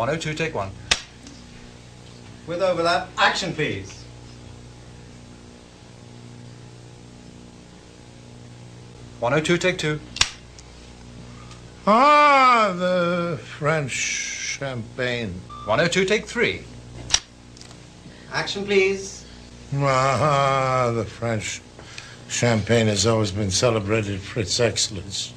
102, take 1. With overlap, action please. 102, take 2. Ah, the French champagne. 102, take 3. Action please. Ah, the French champagne has always been celebrated for its excellence.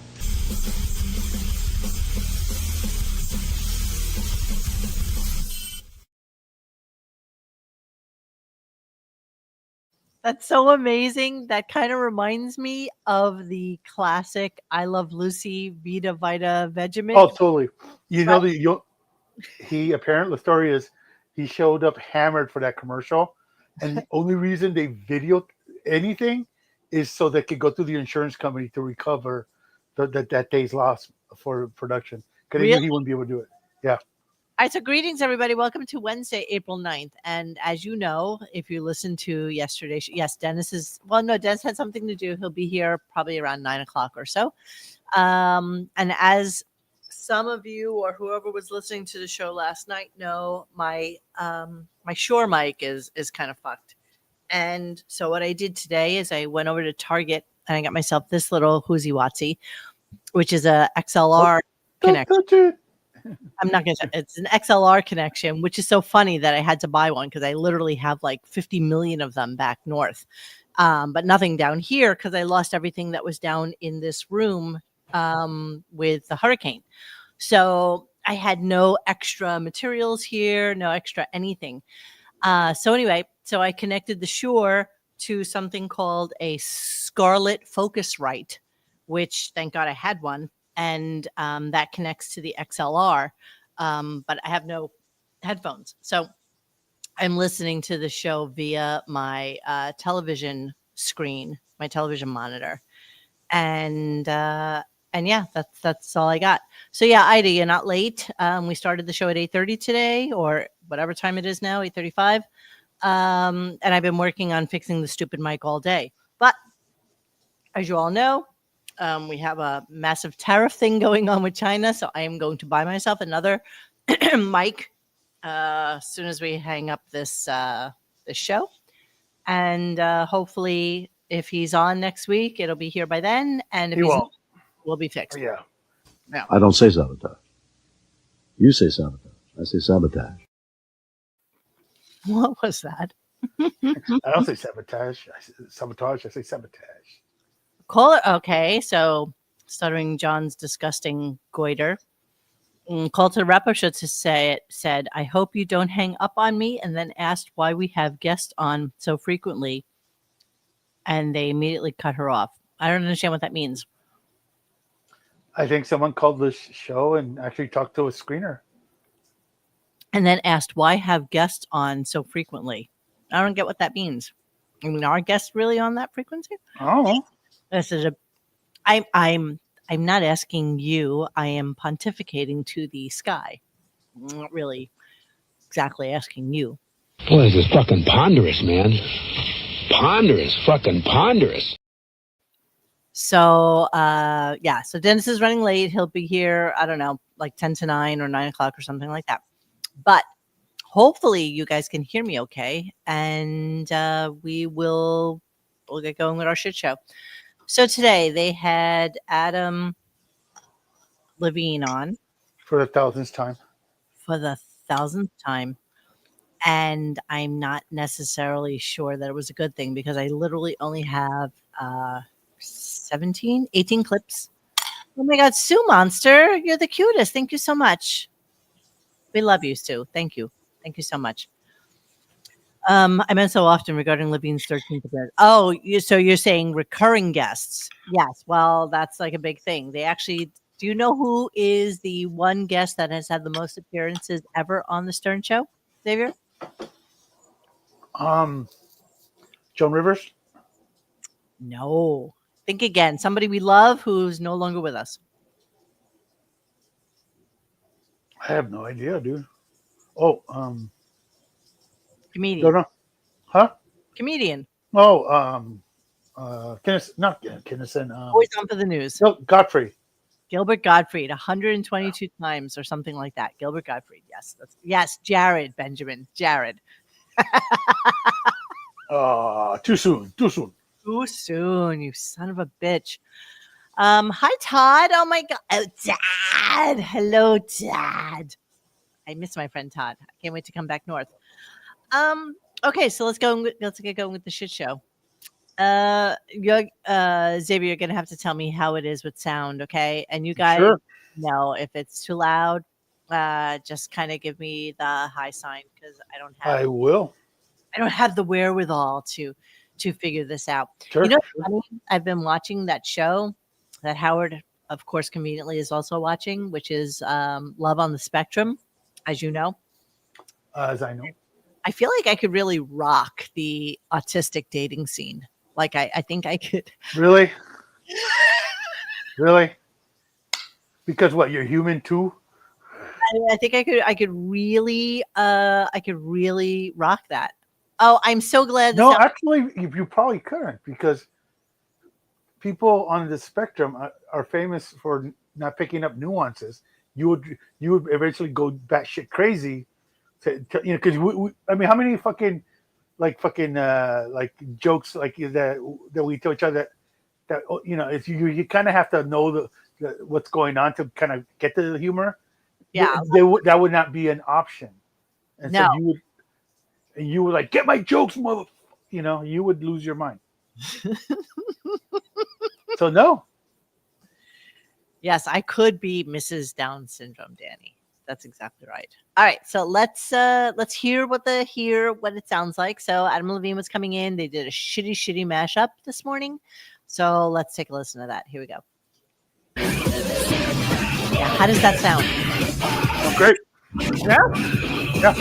That's so amazing. That kind of reminds me of the classic I Love Lucy, Vita Vita Vegemite. Oh, totally. You know, the story is he showed up hammered for that commercial. And the only reason they videoed anything is so they could go through the insurance company to recover that day's loss for production. Because they knew he wouldn't be able to do it. Yeah. All right, so greetings, everybody. Welcome to Wednesday, April 9th. And as you know, if you listened to yesterday, yes, Dennis had something to do. He'll be here probably around 9 o'clock or so. And as some of you or whoever was listening to the show last night know, my Shure mic is kind of fucked. And so what I did today is I went over to Target and I got myself this little Whoozy Watsy, which is a XLR connection. I'm not going to, it's an XLR connection, which is so funny that I had to buy one because I literally have like 50 million of them back north. But nothing down here because I lost everything that was down in this room with the hurricane. So I had no extra materials here, no extra anything. So anyway, so I connected the Shure to something called a Scarlett Focusrite, which thank God I had one. And that connects to the XLR, but I have no headphones. So I'm listening to the show via my television screen, my television monitor. And yeah, that's all I got. So yeah, Ida, you're not late. We started the show at 8:30 today, or whatever time it is now, 8:35. And I've been working on fixing the stupid mic all day. But as you all know, we have a massive tariff thing going on with China, so I am going to buy myself another mic as soon as we hang up this show. And hopefully, if he's on next week, it'll be here by then. And if he's not, we'll be fixed. Yeah. I don't say sabotage. You say sabotage. I say sabotage. What was that? I don't say sabotage. I say sabotage. Call it okay. So, Stuttering John's disgusting goiter. Call to the wrap-up show to said, I hope you don't hang up on me, and then asked why we have guests on so frequently, and they immediately cut her off. I don't understand what that means. I think someone called this show and actually talked to a screener. And then asked why have guests on so frequently. I don't get what that means. I mean, are guests really on that frequency? Oh. This is I'm not asking you. I am pontificating to the sky. I'm not really exactly asking you. Boy, this is fucking ponderous, man. Ponderous, fucking ponderous. So, yeah. So Dennis is running late. He'll be here, I don't know, like 10 to 9 or 9 o'clock or something like that. But hopefully you guys can hear me okay. And we'll get going with our shit show. So today they had Adam Levine on. For the 1000th time. For the 1000th time. And I'm not necessarily sure that it was a good thing because I literally only have 18 clips. Oh my God, Sue Monster, you're the cutest. Thank you so much. We love you, Sue. Thank you. Thank you so much. I meant so often regarding Levine's 13th appearance. Oh, so you're saying recurring guests? Yes. Well, that's like a big thing. They actually. Do you know who is the one guest that has had the most appearances ever on the Stern Show, Xavier? Joan Rivers? No. Think again. Somebody we love who's no longer with us. I have no idea, dude. Oh, comedian. Don't know. Huh? Comedian. Oh, Kinnison, not Kinnison. Always on for the news. No, Godfrey. Gilbert Gottfried, 122 times or something like that. Gilbert Gottfried. Yes. Yes. Jared Benjamin. Jared. Too soon. Too soon, you son of a bitch. Hi, Todd. Oh my God. Oh, Dad. Hello, Dad. I miss my friend Todd. I can't wait to come back north. Okay, so let's get going with the shit show. Xavier, you're gonna have to tell me how it is with sound, okay? And you guys know if it's too loud, just kind of give me the high sign because I will. I don't have the wherewithal to figure this out. Sure. You know, funny? I've been watching that show that Howard, of course, conveniently is also watching, which is Love on the Spectrum, as you know. As I know. I feel like I could really rock the autistic dating scene. Like I think I could. Really? Really? Because what? You're human too? I think I could really rock that. Oh, I'm so glad. No, actually, you probably couldn't because people on the spectrum are famous for not picking up nuances. You would eventually go batshit crazy, because I mean, how many fucking like jokes like that we tell each other that if you kind of have to know the what's going on to kind of get to the humor. Yeah, that would not be an option. And no. So you would like, get my jokes, mother. You would lose your mind. So no. Yes, I could be Mrs. Down syndrome, Danny. That's exactly right. All right, so let's hear what it sounds like. So Adam Levine was coming in. They did a shitty mashup this morning. So let's take a listen to that. Here we go. Yeah, how does that sound? Oh, great. Yeah.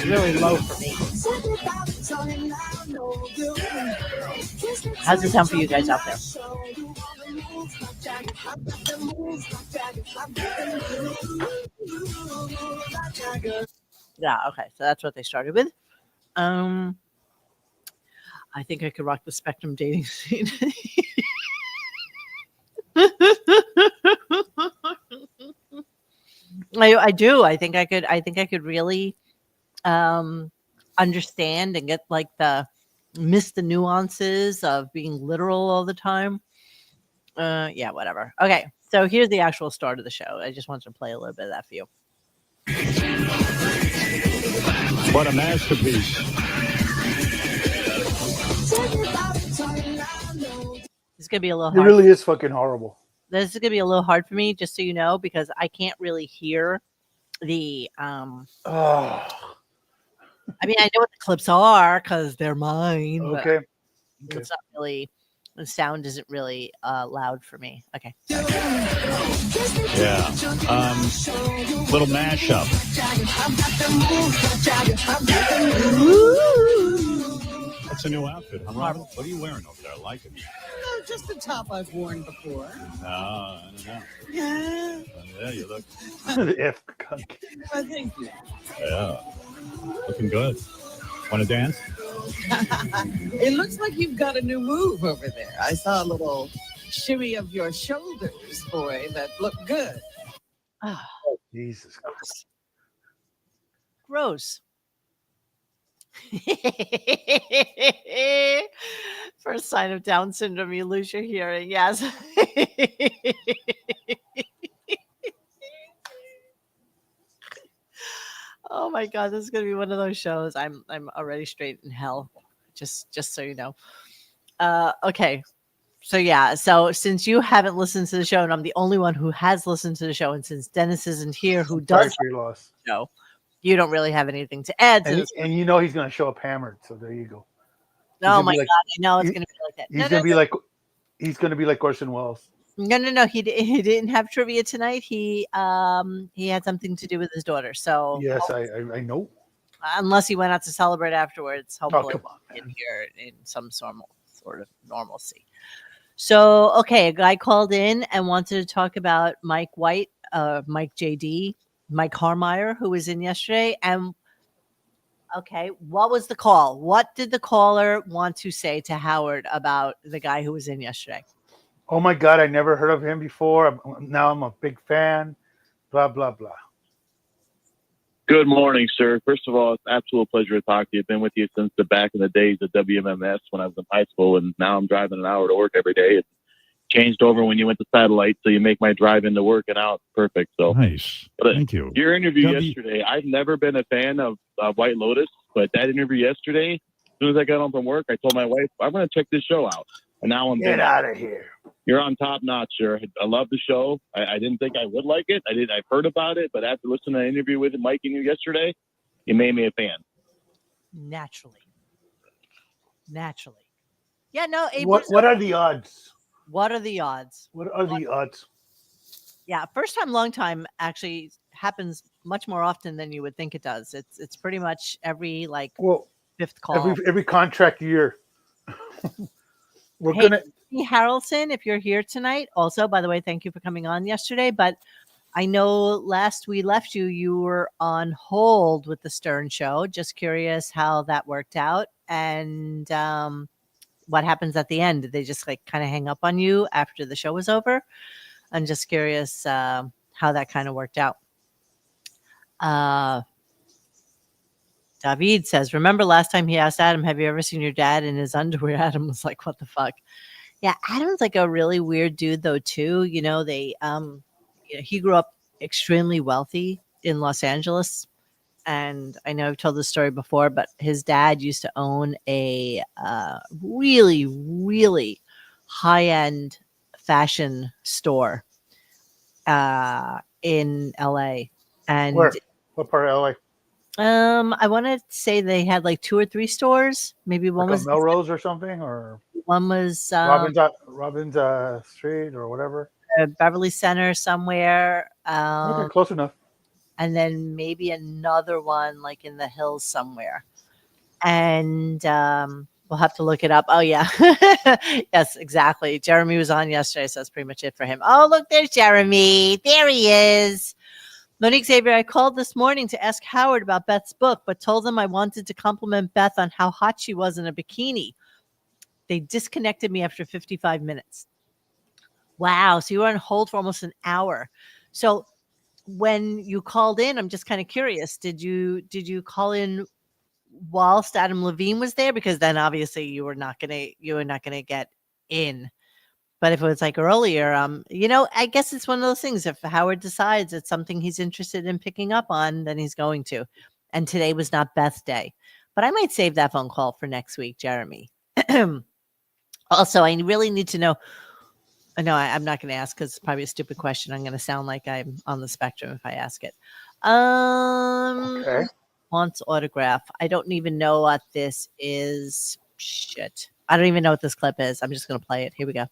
Really low for me. How's it sound for you guys out there? Yeah, okay. So that's what they started with. I think I could rock the Spectrum dating scene. I do. I think I could really understand and get like miss the nuances of being literal all the time. Yeah, whatever. Okay, so here's the actual start of the show. I just wanted to play a little bit of that for you. What a masterpiece. This is gonna be a little It hard. really is fucking horrible. This is gonna be a little hard for me, just so you know, because I can't really hear the I mean, I know what the clips are because they're mine. Okay. But it's not really. The sound isn't really loud for me. Okay. Yeah. Little mashup. That's a new outfit, huh, Robin? What are you wearing over there? I like it. No, just the top I've worn before. No, I don't know. Yeah. Yeah, you look. The F cunt. I think. Yeah. Looking good. Want to dance? It looks like you've got a new move over there. I saw a little shimmy of your shoulders, boy, that looked good. Oh, Jesus Christ. gross. First sign of Down syndrome, you lose your hearing. Yes. Oh my God, this is gonna be one of those shows. I'm already straight in hell. Just so you know. Okay. So yeah, so since you haven't listened to the show, and I'm the only one who has listened to the show, and since Dennis isn't here, who does the show, you don't really have anything to add to this. And he's going to show up hammered. So there you go. Oh my God, I know it's going to be like that. He's going to be like Orson Welles. No. He didn't have trivia tonight. He had something to do with his daughter. So yes, I know. Unless he went out to celebrate afterwards, hopefully come on, in here in some sort of normalcy. So okay, a guy called in and wanted to talk about Mike White, Mike JD, Mike Harmeyer, who was in yesterday. And okay, what was the call? What did the caller want to say to Howard about the guy who was in yesterday? Oh my God, I never heard of him before. Now I'm a big fan. Blah blah blah. Good morning, sir. First of all, it's an absolute pleasure to talk to you. I've been with you since the back in the days of WMMS when I was in high school, and now I'm driving an hour to work every day. It changed over when you went to satellite, so you make my drive into work and out perfect. So Nice. but Thank you. your interview W- yesterday, I've never been a fan of White Lotus, but that interview yesterday, as soon as I got home from work, I told my wife, I'm going to check this show out. And now I'm Get binging. out of here. You're on top notch, sir. I love the show. I didn't think I would like it. I've heard about it, but after listening to the interview with Mike and you yesterday, you made me a fan. Naturally. Yeah, no, What are the odds? What are the odds? What are the odds? Yeah, first time, long time actually happens much more often than you would think it does. It's pretty much every fifth call. Every contract year. We're Hey, gonna. Lee Harrelson, if you're here tonight, also, by the way, thank you for coming on yesterday. But I know last we left you, you were on hold with the Stern Show. Just curious how that worked out and what happens at the end. Did they just kind of hang up on you after the show was over? I'm just curious how that kind of worked out. David says, remember last time he asked Adam, have you ever seen your dad in his underwear? Adam was like, what the fuck? Yeah, Adam's like a really weird dude though too. He grew up extremely wealthy in Los Angeles. And I know I've told this story before, but his dad used to own a really, really high-end fashion store in LA. And Where? What part of LA? I want to say they had like 2 or 3 stores. Maybe one Like was Melrose or something, or one was Robbins Street or whatever. Beverly Center somewhere. Okay, close enough. And then maybe another one like in the hills somewhere. And we'll have to look it up. Oh yeah. Yes, exactly. Jeremy was on yesterday, so that's pretty much it for him. Oh, look, there's Jeremy. There he is. Monique Xavier, I called this morning to ask Howard about Beth's book, but told them I wanted to compliment Beth on how hot she was in a bikini. They disconnected me after 55 minutes. Wow. So you were on hold for almost an hour. So when you called in, I'm just kind of curious. Did you call in whilst Adam Levine was there? Because then obviously you were not gonna get in. But if it was like earlier, I guess it's one of those things. If Howard decides it's something he's interested in picking up on, then he's going to. And today was not Beth's day. But I might save that phone call for next week, Jeremy. Also, I really need to know. No, I'm not going to ask because it's probably a stupid question. I'm going to sound like I'm on the spectrum if I ask it. Okay. Wants autograph. I don't even know what this is. Shit. I don't even know what this clip is. I'm just going to play it. Here we go.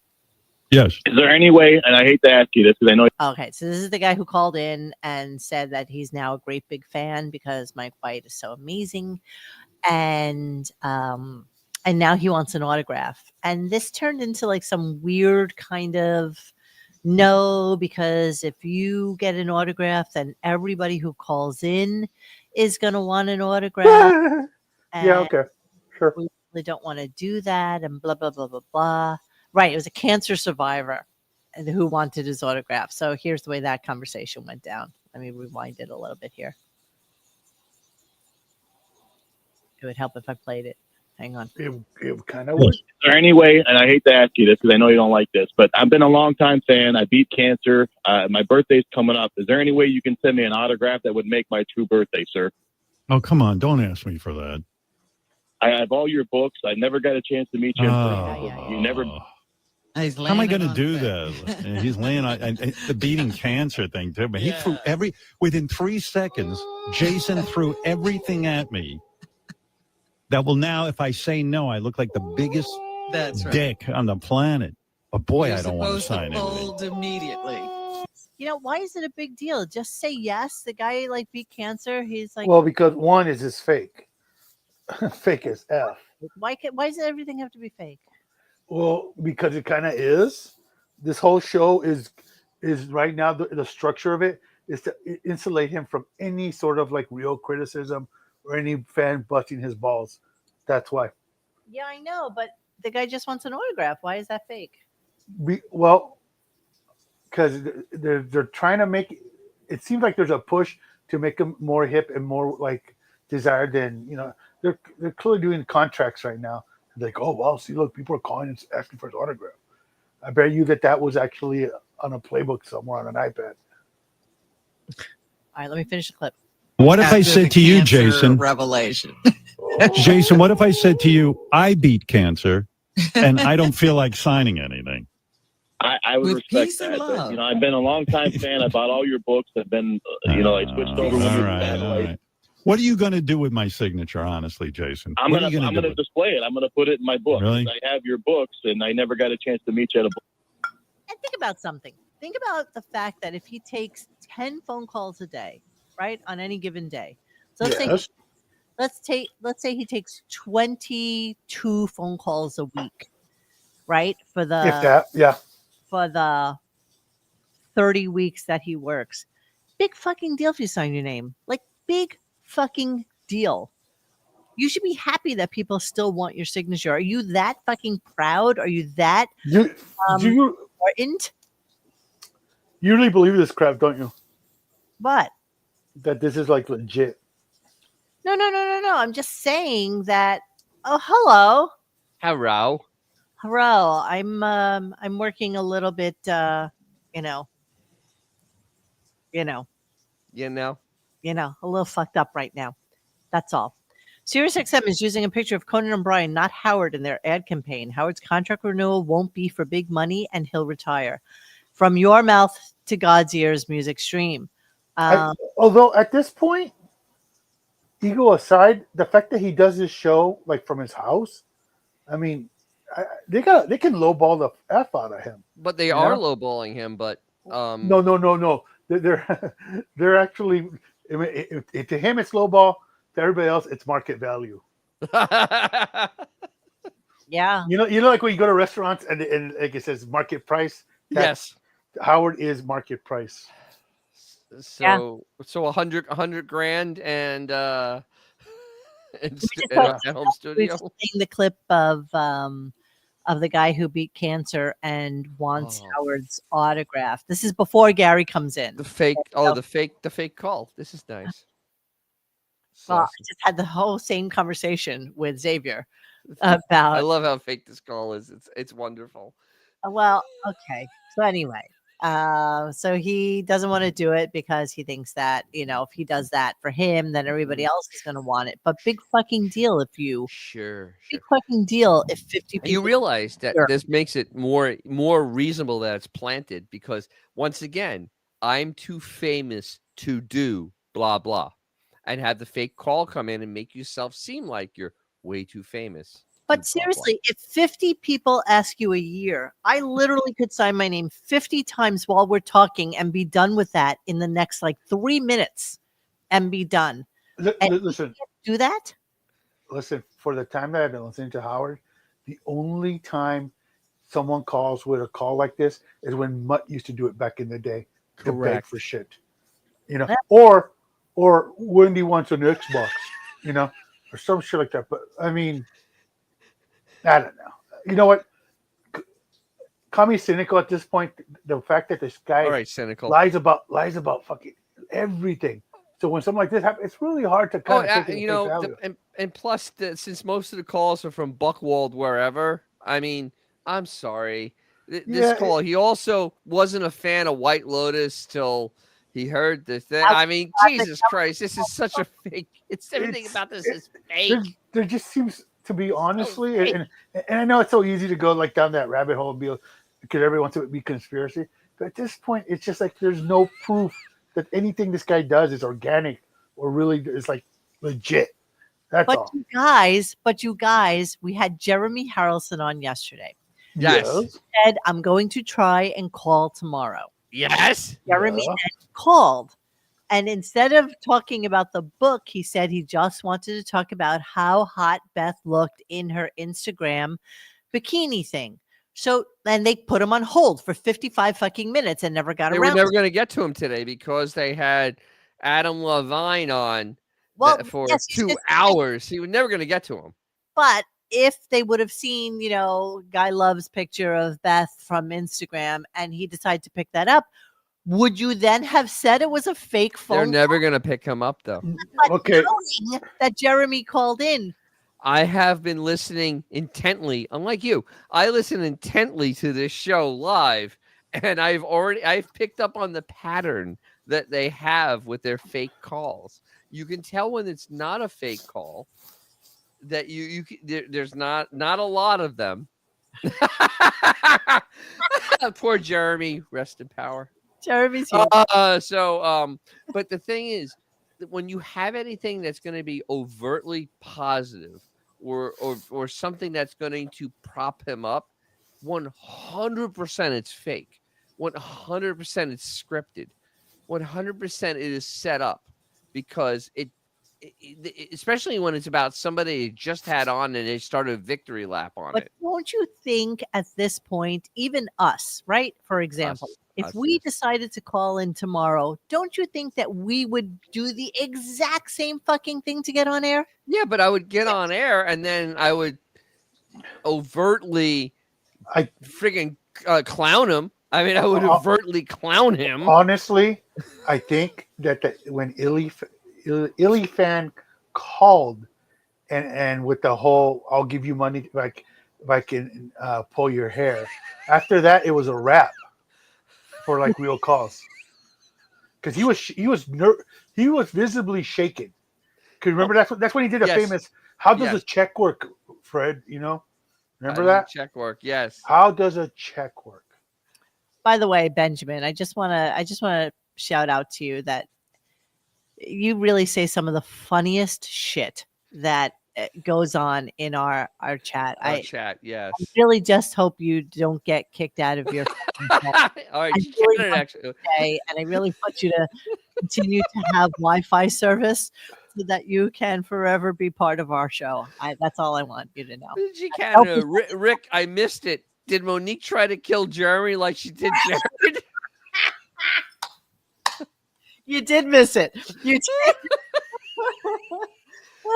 Yes. Is there any way, and I hate to ask you this because I know. Okay, so this is the guy who called in and said that he's now a great big fan because Mike White is so amazing. And now he wants an autograph. And this turned into like some weird kind of no, because if you get an autograph, then everybody who calls in is going to want an autograph. Yeah, okay. Sure. We really don't want to do that and blah, blah, blah, blah, blah. Right. It was a cancer survivor who wanted his autograph. So here's the way that conversation went down. Let me rewind it a little bit here. It would help if I played it. Hang on. It kind of would. Is there any way, and I hate to ask you this because I know you don't like this, but I've been a long-time fan. I beat cancer. My birthday's coming up. Is there any way you can send me an autograph that would make my true birthday, sir? Oh, come on. Don't ask me for that. I have all your books. I never got a chance to meet you. You never. How am I going to do that? And he's laying on the beating cancer thing too. But he threw within 3 seconds. Jason threw everything at me. That will now, if I say no, I look like the biggest dick on the planet. But boy, I don't want to sign it. Immediately. Why is it a big deal? Just say yes. The guy beat cancer. He's like, well, because one is fake, fake as F. Why does everything have to be fake? Well, because it kind of is. This whole show is right now the structure of it is to insulate him from any sort of real criticism or any fan busting his balls. That's why. Yeah, I know, but the guy just wants an autograph. Why is that fake? Because they're trying to make it seems like there's a push to make them more hip and more like desired than they're clearly doing contracts right now. Like, oh wow, see, look, people are calling and asking for his autograph. I bet you that was actually on a playbook somewhere on an iPad. All right, let me finish the clip. What if I said to you, Jason? Revelation. Jason, what if I said to you, I beat cancer, and I don't feel like signing anything? I would respect that. But, I've been a long time fan. I bought all your books. I've been, I switched over. All right. What are you going to do with my signature, honestly, Jason? I'm going to display it. I'm going to put it in my book. Really? I have your books, and I never got a chance to meet you at a book. And think about something. Think about the fact that if he takes 10 phone calls a day, right, on any given day. So let's say he takes 22 phone calls a week, right? For the 30 weeks that he works. Big fucking deal if you sign your name. Like, big fucking deal. You should be happy that people still want your signature. Are you that fucking proud? Are you that important? You really believe this crap, don't you? What? That this is like legit. No. I'm just saying that. Oh, hello. Hello. I'm working a little bit. A little fucked up right now. That's all. SiriusXM is using a picture of Conan O'Brien, not Howard, in their ad campaign. Howard's contract renewal won't be for big money, and he'll retire. From your mouth to God's ears, music stream. Although at this point, ego aside, the fact that he does this show like from his house, I mean, they can lowball the F out of him. But they are lowballing him. But no. They're actually, to him it's lowball. To everybody else, it's market value. Yeah. You know, like when you go to restaurants and like it says market price. Yes. Howard is market price. So 100 grand and at home studio. We've seen the clip of the guy who beat cancer and wants Howard's autograph. This is before Gary comes in. The fake call. This is nice. Well, I just had the whole same conversation with Xavier about. I love how fake this call is. It's wonderful. Well, okay. So anyway, so he doesn't want to do it because he thinks that, if he does that for him, then everybody else is going to want it. But big fucking deal if you big fucking deal if 50 people. You realize that this makes it more reasonable that it's planted because once again, I'm too famous to do blah blah, and have the fake call come in and make yourself seem like you're way too famous. But seriously, if 50 people ask you a year, I literally could sign my name 50 times while we're talking and be done with that in the next 3 minutes and be done. Listen, do that? Listen, for the time that I've been listening to Howard, the only time someone calls with a call like this is when Mutt used to do it back in the day. To beg for shit. Or Wendy wants an Xbox, or some shit like that. But I mean, I don't know. You know what? Call me cynical at this point. The fact that this guy lies about fucking everything. So when something like this happens, it's really hard to kind of take it and plus, since most of the calls are from Buckwald wherever, I mean, I'm sorry. This call, he also wasn't a fan of White Lotus till he heard this thing. I mean, Jesus Christ, this is such a fake. Everything about this is fake. There just seems to be, honestly, and I know it's so easy to go down that rabbit hole and be because everyone wants it to be conspiracy. But at this point, it's just there's no proof that anything this guy does is organic or really is legit. That's all. But you guys, we had Jeremy Harrelson on yesterday. Yes. He said, I'm going to try and call tomorrow. Yes. Jeremy called. And instead of talking about the book, he said he just wanted to talk about how hot Beth looked in her Instagram bikini thing. So, and they put him on hold for 55 fucking minutes and never got around. They were never going to get to him today because they had Adam Levine on for 2 hours. He was never going to get to him. But if they would have seen, Guy Love's picture of Beth from Instagram and he decided to pick that up, would you then have said it was a fake phone? They're never going to pick him up, though. But Okay. knowing that Jeremy called in. I have been listening intently. Unlike you, I listen intently to this show live, and I've picked up on the pattern that they have with their fake calls. You can tell when it's not a fake call. That there's not a lot of them. Poor Jeremy, rest in power. Jeremy's here. But the thing is that when you have anything that's going to be overtly positive or something that's going to prop him up, 100% it's fake. 100% it's scripted. 100% it is set up because especially when it's about somebody they just had on and they started a victory lap on But it. don't you think at this point, even us, right? For example, if we decided to call in tomorrow, don't you think that we would do the exact same fucking thing to get on air? Yeah, but I would get on air and then I would overtly friggin' clown him. I mean, I would overtly clown him. Honestly, I think that when Illy fan called and with the whole "I'll give you money if I can pull your hair," after that it was a wrap for like real calls because he was visibly shaken. Cause remember that's when he did a famous "How does a check work?" Fred, remember that check work? Yes. How does a check work? By the way, Benjamin, I just want to shout out to you that you really say some of the funniest shit that goes on in our chat. Chat, yes. I really just hope you don't get kicked out of your. All right, you really actually. And I really want you to continue to have Wi-Fi service so that you can forever be part of our show. That's all I want you to know. Rick, I missed it. Did Monique try to kill Jeremy like she did Jared? You did miss it. You did.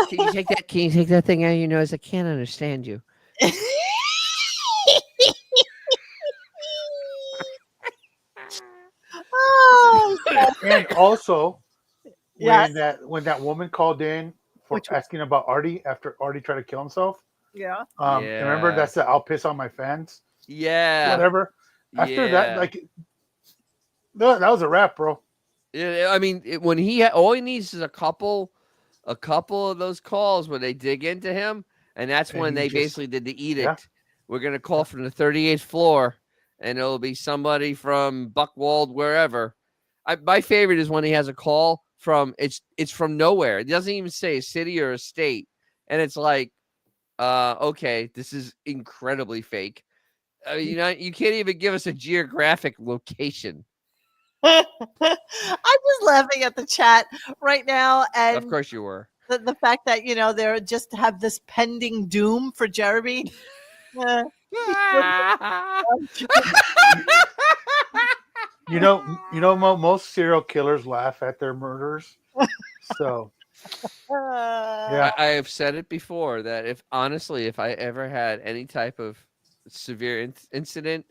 Can you take that thing out of your nose? I can't understand you. And also, Yes. when that woman called in for asking about Artie after Artie tried to kill himself. Yeah. Remember that's the "I'll piss on my fans." Yeah. Whatever. After that, that was a wrap, bro. Yeah, I mean, when all he needs is a couple of those calls where they dig into him, and that's when they basically did the edict. Yeah. We're gonna call from the 38th floor, and it'll be somebody from Buckwald, wherever. My favorite is when he has a call from it's from nowhere. It doesn't even say a city or a state, and it's like, okay, this is incredibly fake. You can't even give us a geographic location. I'm just laughing at the chat right now, and of course you were. The fact that they just have this pending doom for Jeremy. Most serial killers laugh at their murders. So, yeah, I have said it before that if I ever had any type of severe incident,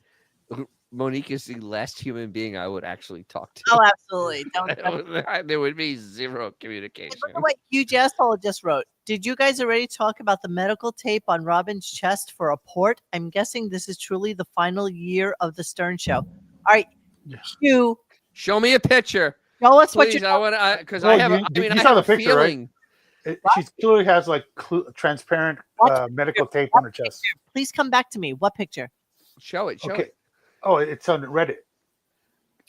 Monique is the last human being I would actually talk to. Oh, absolutely. There would be zero communication. By the way, Huge Asshole just wrote, did you guys already talk about the medical tape on Robin's chest for a port? I'm guessing this is truly the final year of the Stern Show. All right, Hugh. Show me a picture. Show us what you want because I have. You saw the picture, feeling. Right? She clearly has like transparent medical tape on her chest. Please come back to me. What picture? Show it. Show it. Oh, it's on Reddit.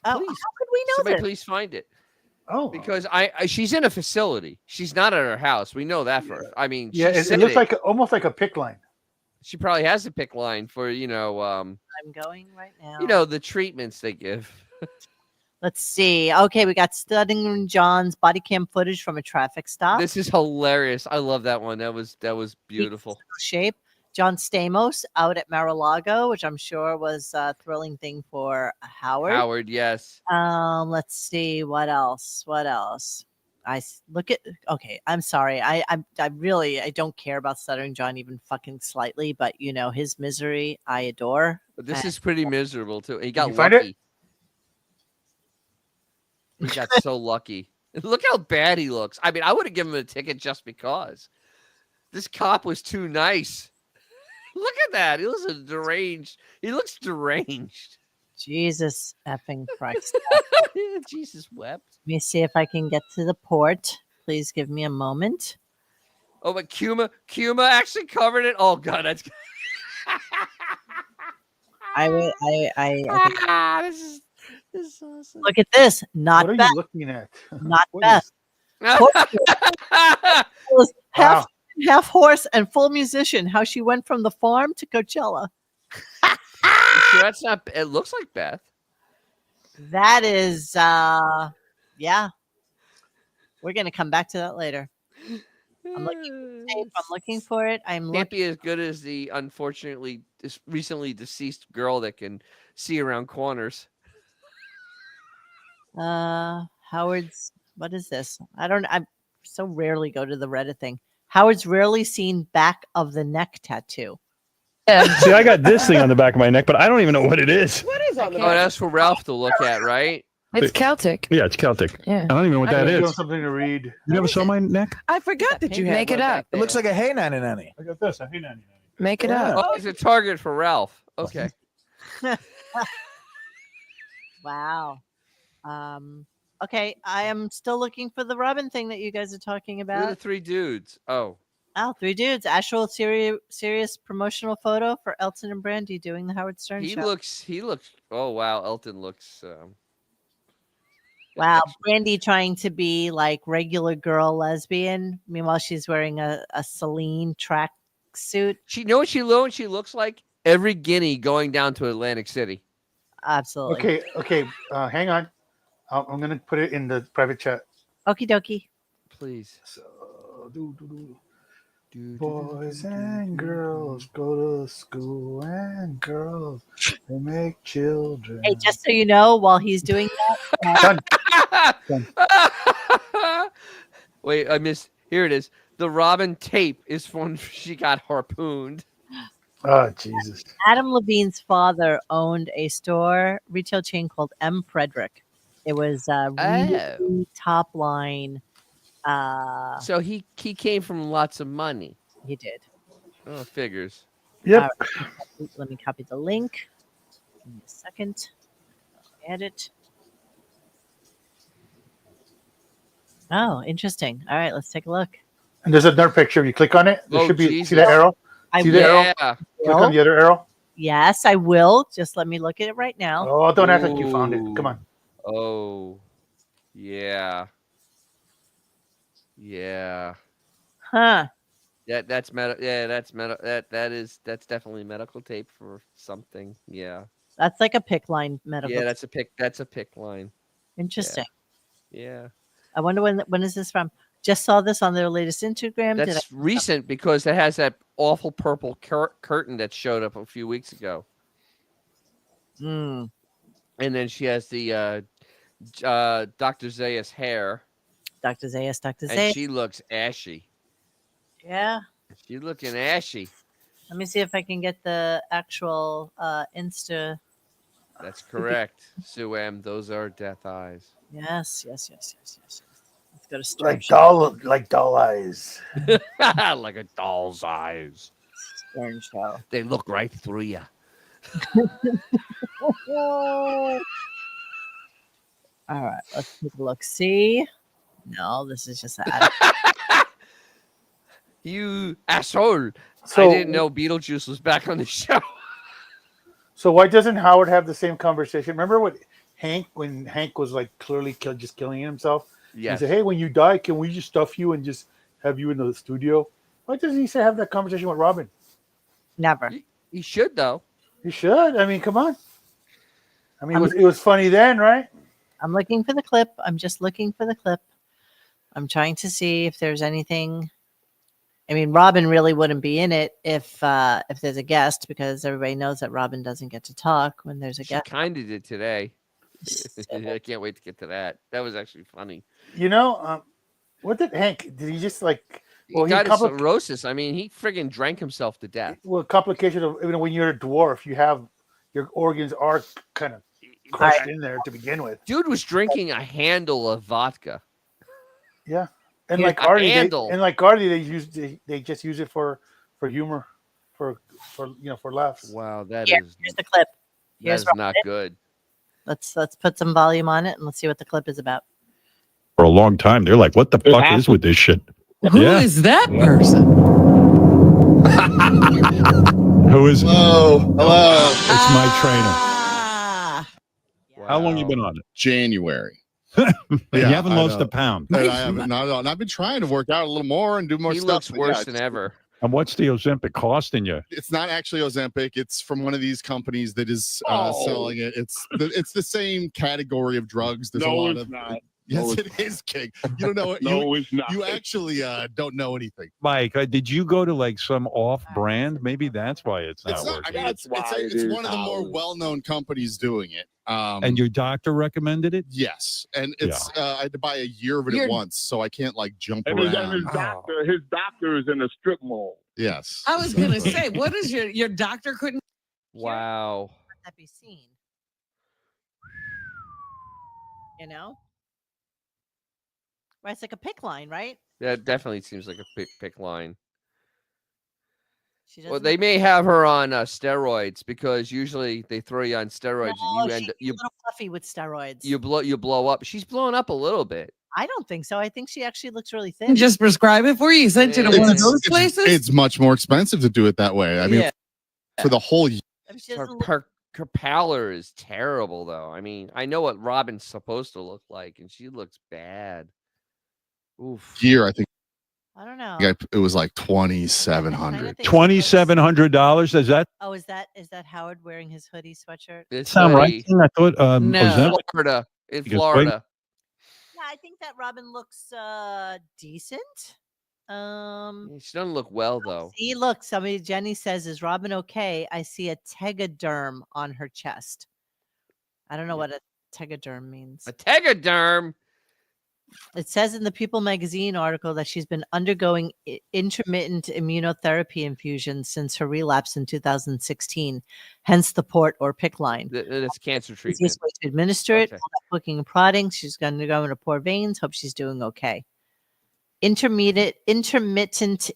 Oh, how could we know Somebody this? please find it. Oh, because she's in a facility. She's not at her house. We know that for. I mean, yeah, it looks like almost like a pick line. She probably has a pick line for I'm going right now. The treatments they give. Let's see. Okay, we got Studding John's body cam footage from a traffic stop. This is hilarious. I love that one. That was beautiful. Shape. John Stamos out at Mar-a-Lago, which I'm sure was a thrilling thing for Howard. Howard, yes. Let's see what else. look at. Okay, I'm sorry. I really don't care about Stuttering John even fucking slightly, but his misery I adore. But this is pretty miserable too. He got you find it? lucky. He got so lucky. Look how bad he looks. I mean, I would have given him a ticket just because. This cop was too nice. Look at that. He looks deranged. He looks deranged. Jesus effing Christ. Jesus wept. Let me see if I can get to the port. Please give me a moment. Oh, but Kuma actually covered it. Oh God, that's. This is awesome. Look at this. Not what are bad. you looking at? Not What bad. is- Half horse and full musician. How she went from the farm to Coachella. Sure, that's not. It looks like Beth. That is, yeah. We're gonna come back to that later. I'm looking for it. Can't be as good as the unfortunately recently deceased girl that can see around corners. Howard's. What is this? I so rarely go to the Reddit thing. Howard's rarely seen back of the neck tattoo. See, I got this thing on the back of my neck, but I don't even know what it is. What is on the Oh, that's for Ralph to look at, right? It's Celtic. Yeah, it's Celtic. Yeah. I don't even know what that Give him is. something to read. You never saw my neck? I forgot that you had Make it one up. back It looks there. like a hey nanny nanny. I got this. I hate nanny. Make it up. Oh, it's a target for Ralph. Okay. Wow. Okay, I am still looking for the Robin thing that you guys are talking Who are the about. three dudes? Oh. Oh, three dudes. Actual serious promotional photo for Elton and Brandy doing the Howard Stern He show. looks. Oh wow, Elton looks. Wow, Brandy trying to be like regular girl lesbian. Meanwhile, she's wearing a Celine track suit. She what she looks like every guinea going down to Atlantic City. Absolutely. Okay. Hang on. I'm gonna put it in the private chat. Okie dokie. Please. So, boys and girls go to school, and girls they make children. Hey, just so you know, while he's doing that, Done. Wait, I missed. Here it is. The Robin tape is when she got harpooned. Oh Jesus! Adam Levine's father owned a retail chain called M. Frederick. It was really top line. So he came from lots of money. He did. Oh, figures. Yep. Let me copy the link. Give me a second. Edit. Oh, interesting. All right, let's take a look. And there's another picture. If you click on it, there should be. Jesus. See that arrow? See the arrow? Yeah. Click on the other arrow. Yes, I will. Just let me look at it right now. Oh, don't act like you found it. Come on. Oh, yeah. Yeah. Huh. That's medical. Yeah, that's medical. That's definitely medical tape for something. Yeah. That's like a pick line medical. Yeah, that's a pick. That's a pick line. Interesting. Yeah. I wonder when is this from? Just saw this on their latest Instagram. That's recent because it has that awful purple curtain that showed up a few weeks ago. Mm. And then she has the Dr. Zayas hair. Dr. Zayas. And she looks ashy. Yeah. She's looking ashy. Let me see if I can get the actual Insta. That's correct. Sue M. Those are death eyes. Yes. Let's go to Like Stern doll eyes. Like a doll's eyes. Stern Show. They look right through you. All right, let's take a look. See? No, this is just that. You asshole. So- I didn't know Beetlejuice was back on the show. So why doesn't Howard have the same conversation? Remember when Hank was like clearly just killing himself? Yes. He said, "Hey, when you die, can we just stuff you and just have you in the studio?" Why doesn't he have that conversation with Robin? Never. He should though. He should. I mean, come on. I mean, it was funny then, right? I'm looking for the clip. I'm just looking for the clip. I'm trying to see if there's anything. I mean, Robin really wouldn't be in it if there's a guest, because everybody knows that Robin doesn't get to talk when there's a She guest. kind of did today. I can't wait to get to that. That was actually funny. You know, What did Hank? Did he just like? He got cirrhosis. I mean, he friggin' drank himself to death. Well, complication of when you're a dwarf, you have your organs are kind of crushed in there to begin with. Dude was drinking a handle of vodka. Yeah, and Yeah, like Artie, handle. they just use it for humor, for for laughs. Wow, that Here's the clip. Here's that is not good. Let's put some volume on it and let's see what the clip is about. For a long time, they're like, "What the fuck is with this shit?" Who is that person? Who is? Hello. It's my trainer. Wow. How long you been on it? January. You haven't lost a pound. I haven't. Not at all. And I've been trying to work out a little more and do more He stuff. looks but worse yeah, than ever. And what's the Ozempic costing you? It's not actually Ozempic. It's from one of these companies that is selling it. It's the same category of drugs. There's a lot of. Not. Yes, it is, King. You don't know it. No, it's not. You actually don't know anything. Mike, did you go to like some off-brand? Maybe that's why it's not It's not. I working. mean, it's one of the more well-known companies doing it. And your doctor recommended it? Yes, and it's I had to buy a year of it at once, so I can't like jump And around. his doctor is in a strip mall. Yes. I was gonna say, what is your doctor couldn't? Wow. Let that be seen. You know? Right, it's like a pick line, right? That definitely seems like a pick line. She Well, doesn't- they may have her on steroids because usually they throw you on steroids No, and she's a little fluffy with steroids. you blow up. She's blown up a little bit. I don't think so. I think she actually looks really thin. Just prescribe it for you. He sent you to one of those places. It's much more expensive to do it that way. I mean, Yeah. for the whole year. Her pallor is terrible, though. I mean, I know what Robin's supposed to look like, and she looks bad. Oof. I think I don't know. it was like $2,700. $2,700. Is that Oh, is that Howard wearing his hoodie sweatshirt? It's sound right? hoodie. King? I thought No. Ozempic. Florida. In Because Florida. Yeah, I think that Robin looks decent. She doesn't look well, though. See, look, Jenny says, "Is Robin okay?" I see a tegaderm on her chest. I don't know what a tegaderm means. A tegaderm. It says in the People magazine article that she's been undergoing intermittent immunotherapy infusions since her relapse in 2016, hence the port or pick line. That's cancer treatment. Easiest way to administer it, Okay. all that hooking and prodding. She's going to go into poor veins. Hope she's doing okay. Intermittent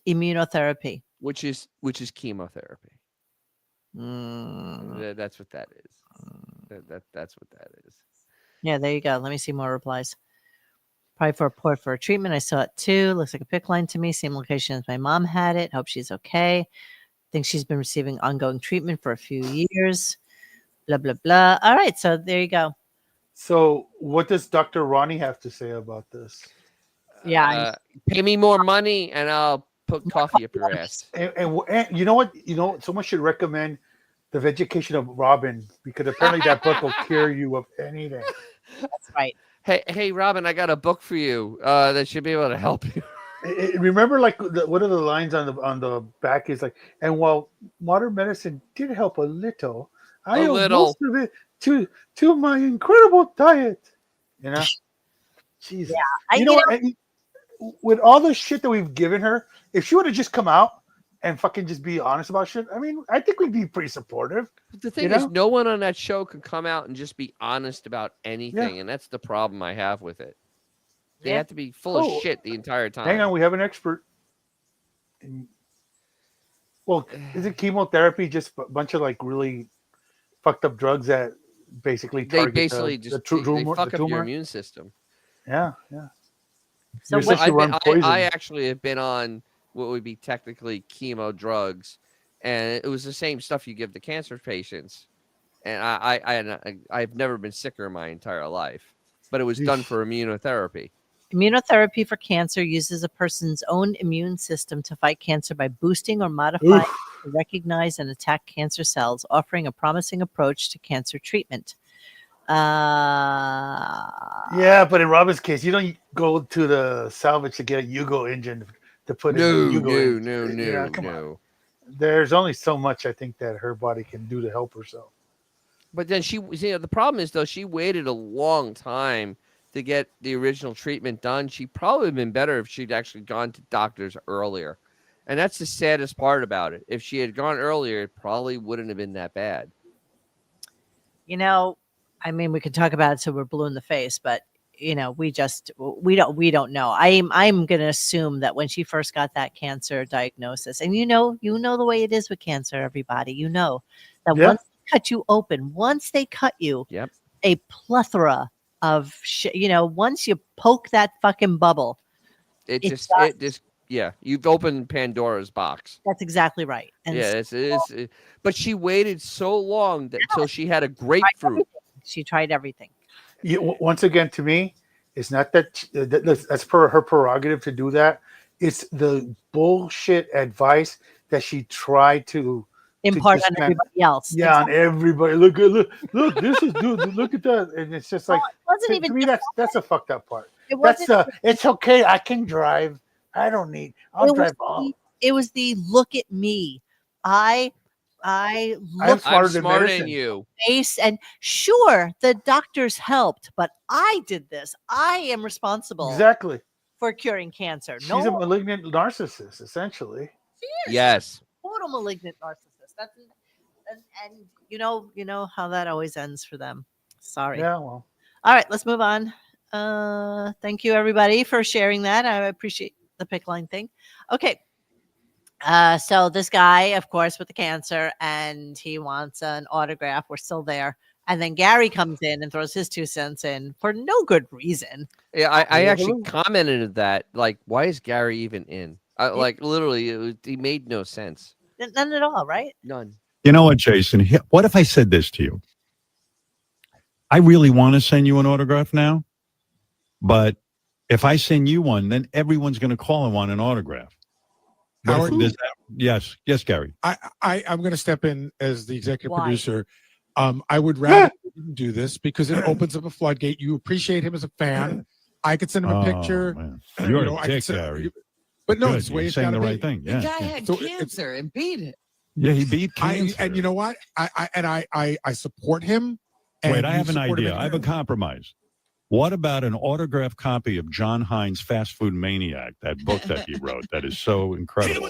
immunotherapy. Which is chemotherapy. That's what that is. That's what that is. Yeah, there you go. Let me see more replies. Probably for a port for a treatment. I saw it too. Looks like a pick line to me. Same location as my mom had it. Hope she's okay. Think she's been receiving ongoing treatment for a few years. Blah, blah, blah. All right. So there you go. So what does Dr. Ronnie have to say about this? Yeah. Pay me more money and I'll put coffee up your ass. And you know what? Someone should recommend The Vegetation of Robin, because apparently that book will cure you of anything. That's right. Hey, Robin, I got a book for you that should be able to help you. Remember, like, one of the lines on the back is like, and while modern medicine did help a little, I owe most of it to my incredible diet. You know, Jesus. Yeah, with all the shit that we've given her, if she would have just come out and fucking just be honest about shit, I mean, I think we'd be pretty supportive. But the thing is, no one on that show can come out and just be honest about anything, and that's the problem I have with it. They have to be full of shit the entire time. Hang on, we have an expert. Well, isn't chemotherapy just a bunch of like really fucked up drugs that basically target they fuck up your immune system. Yeah. So I actually have been on what would be technically chemo drugs, and it was the same stuff you give to cancer patients. And I've never been sicker in my entire life, but it was done for immunotherapy. Immunotherapy for cancer uses a person's own immune system to fight cancer by boosting or modifying to recognize and attack cancer cells, offering a promising approach to cancer treatment. Yeah, but in Robin's case, you don't go to the salvage to get a Yugo engine to put in the Yugo engine. No. Come on. There's only so much I think that her body can do to help herself. But then the problem is, though, she waited a long time to get the original treatment done. She'd probably have been better if she'd actually gone to doctors earlier. And that's the saddest part about it. If she had gone earlier, it probably wouldn't have been that bad. You know, I mean, we could talk about it till we're blue in the face, but you know, we don't know. I'm going to assume that when she first got that cancer diagnosis, and you know the way it is with cancer, everybody, you know that once they cut you open, once they cut you, a plethora of shit, you know, once you poke that fucking bubble, It just, yeah, you've opened Pandora's box. That's exactly right. And yeah, but she waited so long until she had a grapefruit. She tried everything. Yeah, once again, to me, it's not that's her prerogative to do that. It's the bullshit advice that she tried to impart on everybody else. Yeah, exactly. On everybody. Look, this is dude. Look at that, and it's just like to me. That's a fucked up part. It's okay. I can drive. I don't need. I'll drive. It was the look at me. I'm smarter than you. Face and sure, the doctors helped, but I did this. I am responsible. Exactly. For curing cancer. She's a malignant narcissist, essentially. She is. Yes. Total malignant narcissist. That's and you know how that always ends for them. Sorry. Yeah. Well. All right, let's move on. Thank you everybody for sharing that. I appreciate the pick line thing. Okay. So this guy, of course, with the cancer, and he wants an autograph. We're still there. And then Gary comes in and throws his 2 cents in for no good reason. Yeah, I actually commented at that. Like, why is Gary even in? Like, literally, he made no sense. None at all, right? None. You know what, Jason? What if I said this to you? I really want to send you an autograph now, but if I send you one, then everyone's going to call and want an autograph. Yes, Gary. I'm going to step in as the executive producer. I would rather do this because it opens up a floodgate. You appreciate him as a fan. I could send him a picture. You're a dick, Gary. But no, Good. it's the way You're it's saying got to the be. right thing. Yeah, The guy had cancer and beat it. Yeah, he beat cancer. And you know what? I support him. Wait, I have an idea. I have a compromise. What about an autographed copy of John Hines' Fast Food Maniac, that book that he wrote that is so incredible?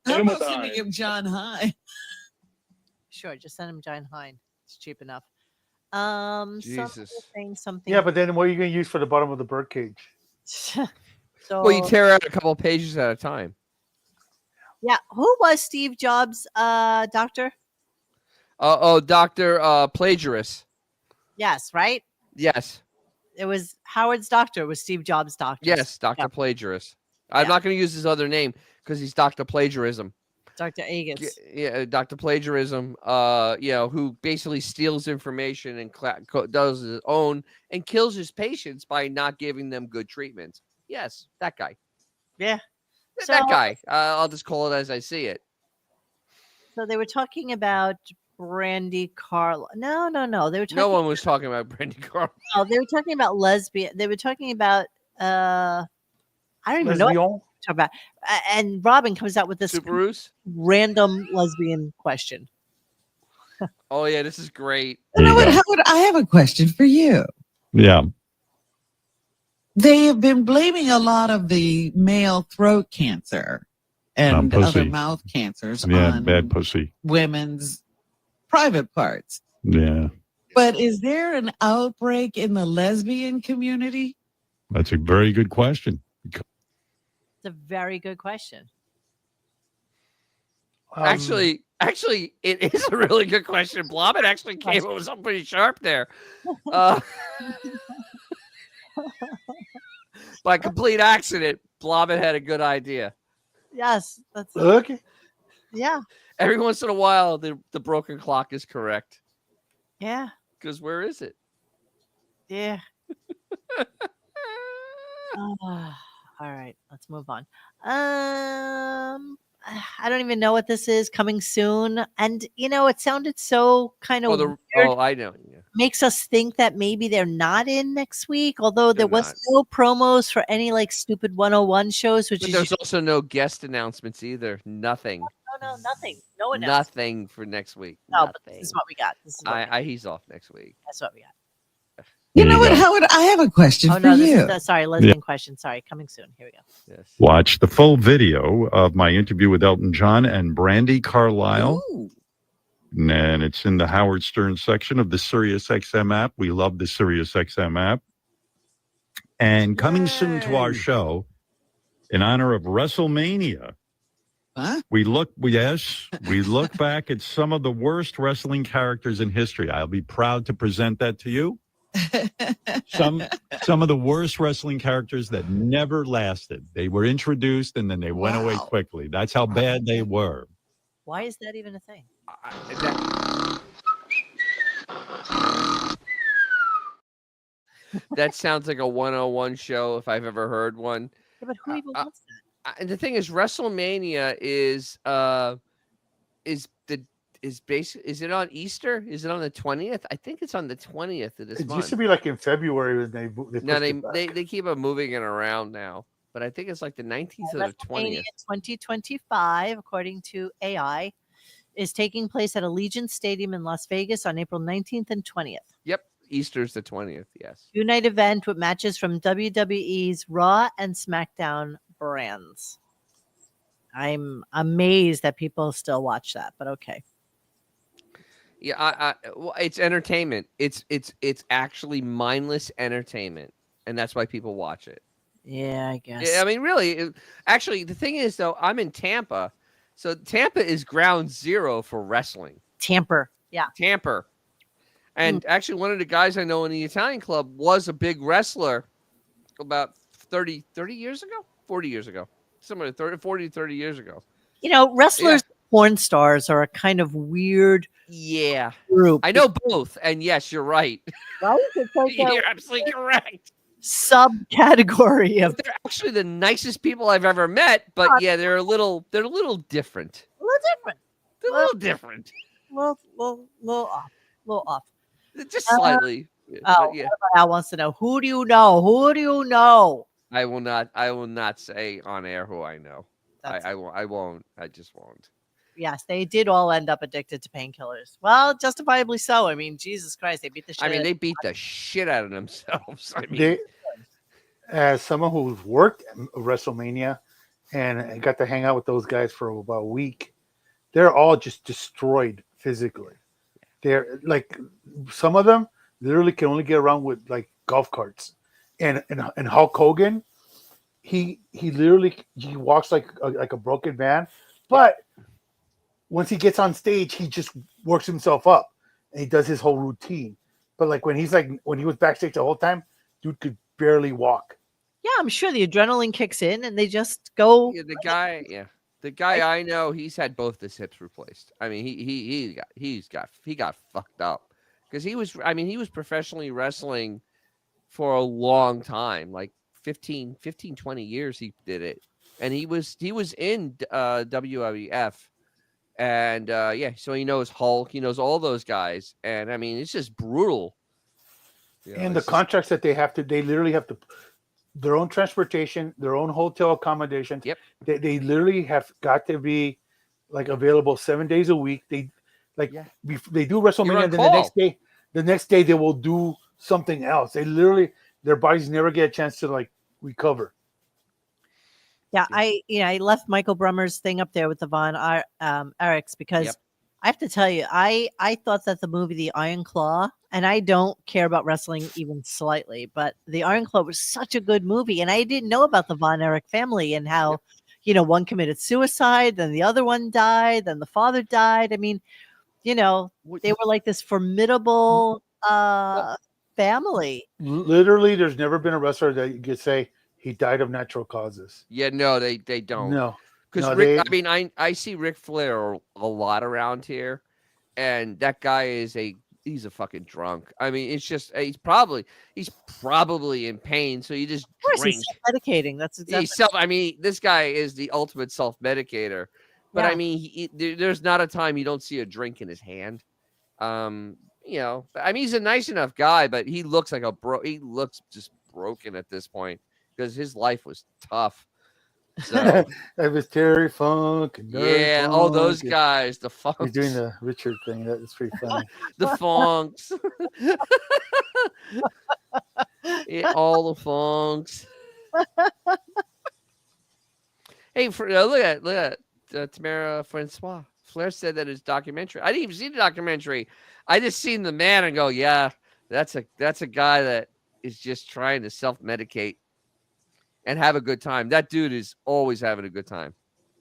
How about sending him John Hine? Sure, just send him John Hine. It's cheap enough. Jesus. Something. Yeah, but then what are you going to use for the bottom of the birdcage? Well, you tear out a couple of pages at a time. Yeah. Who was Steve Jobs' doctor? Dr. Plagiarist. Yes, right? Yes. It was Howard's doctor. It was Steve Jobs' doctor. Yes, Dr. Plagiarist. I'm not going to use his other name because he's Dr. Plagiarism. Dr. Agus. Yeah, Dr. Plagiarism, who basically steals information and does his own and kills his patients by not giving them good treatment. Yes, that guy. Yeah. That guy. I'll just call it as I see it. So they were talking about Brandy Carl. No. They were talking. No one was talking about Brandy Carl. No, they were talking about lesbian. They were talking about. I don't even know what to talk about. And Robin comes out with this random lesbian question. Oh yeah, this is great. You know what, Howard? I have a question for you. Yeah. They have been blaming a lot of the male throat cancer and other mouth cancers on bad pussy. Women's private parts. Yeah. But is there an outbreak in the lesbian community? That's a very good question. It's a very good question. Actually, it is a really good question. Blobbit actually came up with something pretty sharp there. By complete accident, Blobbit had a good idea. Yes, that's okay. Yeah. Every once in a while, the broken clock is correct. Yeah. Because where is it? Yeah. All right, let's move on. I don't even know what this is. Coming soon, and it sounded so kind of weird. I know. Yeah. Makes us think that maybe they're not in next week, although there was no promos for any like stupid 101 shows. But there's also no guest announcements either. Nothing. No, nothing. No announcement. Nothing for next week. No, nothing. but this is what we got. He's off next week. That's what we got. You know what, Howard? I have a question Oh for no, this you. is the, sorry, lesbian question. Sorry, coming soon. Here we go. Yes. Watch the full video of my interview with Elton John and Brandy Carlisle. Ooh. And it's in the Howard Stern section of the SiriusXM app. We love the SiriusXM app. And coming soon to our show, in honor of WrestleMania, we look back at some of the worst wrestling characters in history. I'll be proud to present that to you. Some of the worst wrestling characters that never lasted. They were introduced and then they went away quickly. That's how bad they were. Why is that even a thing? That sounds like a 101 show if I've ever heard one. Yeah, but who even wants that? And the thing is, WrestleMania is it on Easter? Is it on the 20th? I think it's on the 20th of this It month. used to be like in February when they No, pushed it back. they keep it moving it around now, but I think it's like the 19th or the 20th. 2025, according to AI, is taking place at Allegiant Stadium in Las Vegas on April 19th and 20th. Yep, Easter's the 20th. Yes. Two-night event with matches from WWE's Raw and SmackDown brands. I'm amazed that people still watch that, but okay. Yeah, well, it's entertainment. It's actually mindless entertainment, and that's why people watch it. Yeah, I guess. Yeah, I mean, really, actually, the thing is, though, I'm in Tampa, so Tampa is ground zero for wrestling. Tamper, yeah. Tamper. And actually, one of the guys I know in the Italian club was a big wrestler about 30 years ago, 40 years ago, somewhere 40 to 30 years ago. You know, wrestlers, porn stars are a kind of weird group. I know both, and yes, you're right. Right? It's like You're absolutely correct. Subcategory of. They're actually the nicest people I've ever met, but yeah, they're a little different. A little different. They're a little different. Little off. Just slightly. Yeah. Al wants to know, who do you know? Who do you know? I will not say on air who I know. I won't. I just won't. Yes, they did all end up addicted to painkillers. Well, justifiably so. I mean, Jesus Christ, they beat the shit. They beat the shit out of themselves. I mean, as someone who's worked at WrestleMania and got to hang out with those guys for about a week, they're all just destroyed physically. They're like, some of them literally can only get around with like golf carts. And Hulk Hogan, he literally walks like a broken man, but once he gets on stage, he just works himself up and he does his whole routine. But like when he was backstage the whole time, dude could barely walk. Yeah, I'm sure the adrenaline kicks in and they just go. Yeah, the guy I know, he's had both his hips replaced. I mean, he got fucked up because he was professionally wrestling for a long time, like 15, 20 years he did it. And he was in WWF. And so he knows Hulk, he knows all those guys, and I mean it's just brutal. And the contracts that they literally have to, their own transportation, their own hotel accommodation. Yep. They literally have got to be like available 7 days a week. They do WrestleMania, and then the next day they will do something else. They literally, their bodies never get a chance to like recover. Yeah, I left Michael Brummer's thing up there with the Von Erichs because I have to tell you, I thought that the movie The Iron Claw, and I don't care about wrestling even slightly, but The Iron Claw was such a good movie, and I didn't know about the Von Erich family and how, one committed suicide, then the other one died, then the father died. I mean, they were like this formidable family. Literally, there's never been a wrestler that you could say he died of natural causes. Yeah, no, they don't. No. Because I see Ric Flair a lot around here, and that guy he's a fucking drunk. I mean, it's just he's probably in pain, so you just drink. He's self-medicating. That's exactly. This guy is the ultimate self-medicator. But I mean, there's not a time you don't see a drink in his hand. He's a nice enough guy, but he looks like he looks just broken at this point because his life was tough. So that was Terry Funk. And all those guys, the Funks. He's doing the Richard thing. That is pretty funny. The Funks. Yeah, all the funks. Hey, look at Tamara Francois. Flair said that his documentary. I didn't even see the documentary. I just seen the man and go, yeah, that's a guy that is just trying to self-medicate and have a good time. That dude is always having a good time.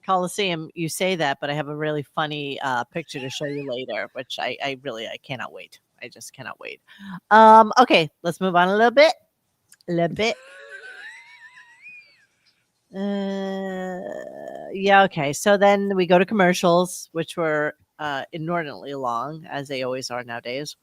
Coliseum, you say that, but I have a really funny picture to show you later, which I cannot wait. I just cannot wait. Okay, let's move on a little bit. Yeah, okay. So then we go to commercials, which were inordinately long, as they always are nowadays.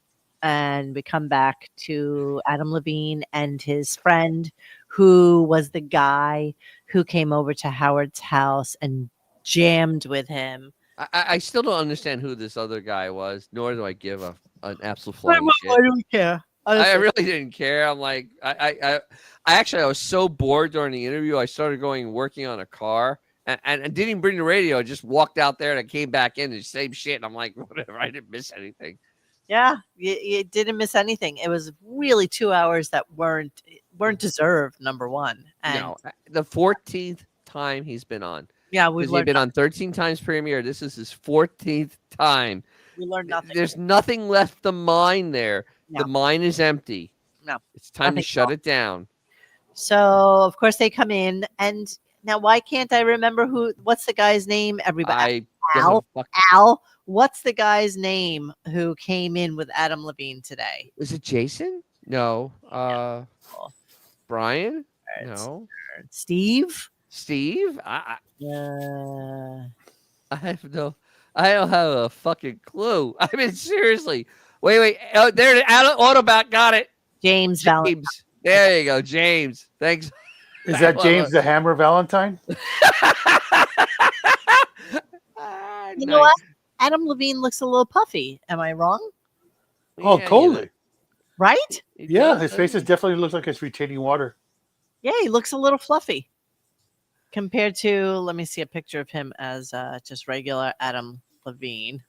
And we come back to Adam Levine and his friend, who was the guy who came over to Howard's house and jammed with him. I still don't understand who this other guy was, nor do I give an absolute flying shit. Why do we care? I really didn't care. I'm like, I was so bored during the interview. I started working on a car and didn't even bring the radio. I just walked out there and I came back in the same shit. And I'm like, whatever. I didn't miss anything. Yeah, you didn't miss anything. It was really 2 hours that weren't deserved. Number one, and no, the 14th time he's been on. Yeah, we've been on 13 times premiere. This is his 14th time. We learned nothing. There's nothing left to mine there. No. The mine is empty. No, it's time to shut it down. So of course they come in, and now why can't I remember what's the guy's name? Everybody, Al. What's the guy's name who came in with Adam Levine today? Was it Jason? No. Brian? No. Steve? I don't have a fucking clue. I mean, seriously. Wait. Oh, there, Autobot got it. James Valentine. There you go, James. Thanks. Is that James the Hammer Valentine? You know what? Adam Levine looks a little puffy. Am I wrong? Oh, totally. Right? Yeah, his face definitely looks like it's retaining water. Yeah, he looks a little fluffy compared to, let me see a picture of him as just regular Adam Levine.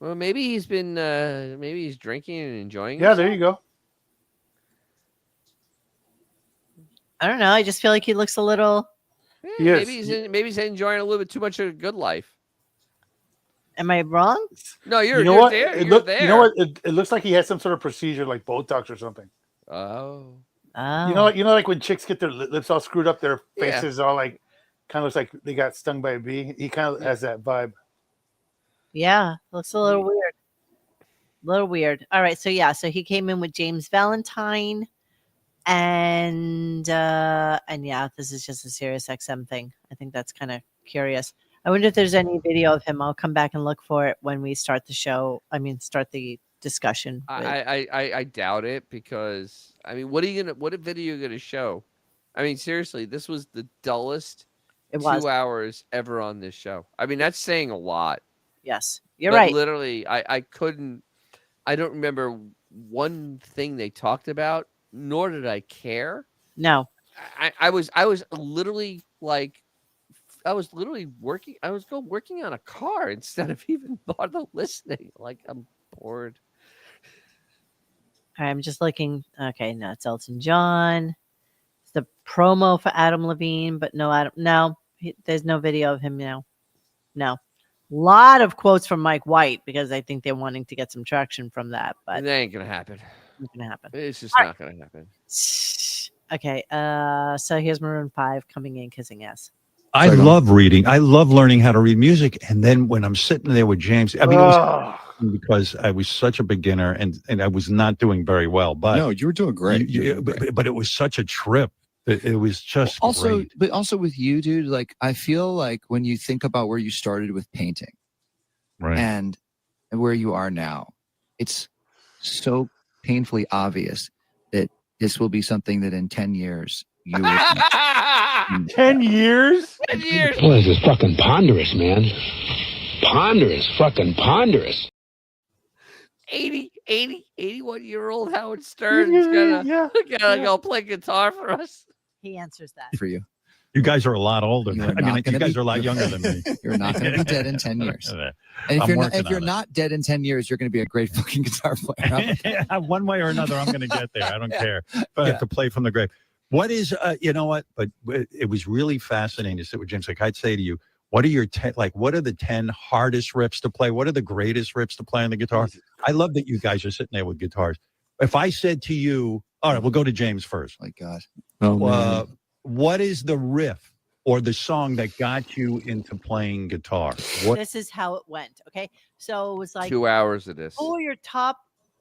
Well, maybe he's been, maybe he's drinking and enjoying it. Yeah, there you go. I don't know. I just feel like he looks a little. Maybe he's enjoying a little bit too much of a good life. Am I wrong? No, you're you know what? there. You there. know what? It looks like he has some sort of procedure, like Botox or something. Oh. You know, like when chicks get their lips all screwed up, their faces all like kind of looks like they got stung by a bee. He kind of has that vibe. Yeah, looks a little weird. All right, so he came in with James Valentine, and yeah, this is just a Sirius XM thing. I think that's kind of curious. I wonder if there's any video of him. I'll come back and look for it when we start the show. Start the discussion. I doubt it, because what video are you gonna show? Seriously, this was the dullest 2 hours ever on this show. That's saying a lot. Yes, you're right. Literally, I don't remember one thing they talked about, nor did I care. No. I was literally working. I was working on a car instead of even bother listening. Like, I'm bored. I'm just looking. Okay, no, it's Elton John. It's the promo for Adam Levine, but no Adam. No, there's no video of him now. No. A lot of quotes from Mike White, because I think they're wanting to get some traction from that. But that ain't gonna happen. Not gonna happen. It's just not gonna happen. Okay, so here's Maroon 5 coming in kissing ass. I love reading. I love learning how to read music. And then when I'm sitting there with James, it was because I was such a beginner and I was not doing very well. But no, you were doing great. But it was such a trip. It was just great. But also with you, dude, like, I feel like when you think about where you started with painting, right, and where you are now, it's so painfully obvious that this will be something that in 10 years you will 10 years? 10 years. Boy, this is fucking ponderous, man. Fucking ponderous. 81-year-old Howard Stern is gonna go play guitar for us. He answers that for you. You guys are a lot older. You are I mean, not you gonna guys be- are a lot younger than me. You're not going to be dead in 10 years. And if I'm you're not, working if you're on it. not dead in 10 years, you're going to be a great fucking guitar player. How about that? Yeah, one way or another, I'm going to get there. I don't care. But I Yeah. have to play from the grave. What is, you know what? But it was really fascinating to sit with James. Like I'd say to you, what are your 10, like, what are the 10 hardest riffs to play? What are the greatest riffs to play on the guitar? I love that you guys are sitting there with guitars. If I said to you, all right, we'll go to James first. My God. What is the riff or the song that got you into playing guitar? What? This is how it went. Okay. So it was like 2 hours of this. who are your top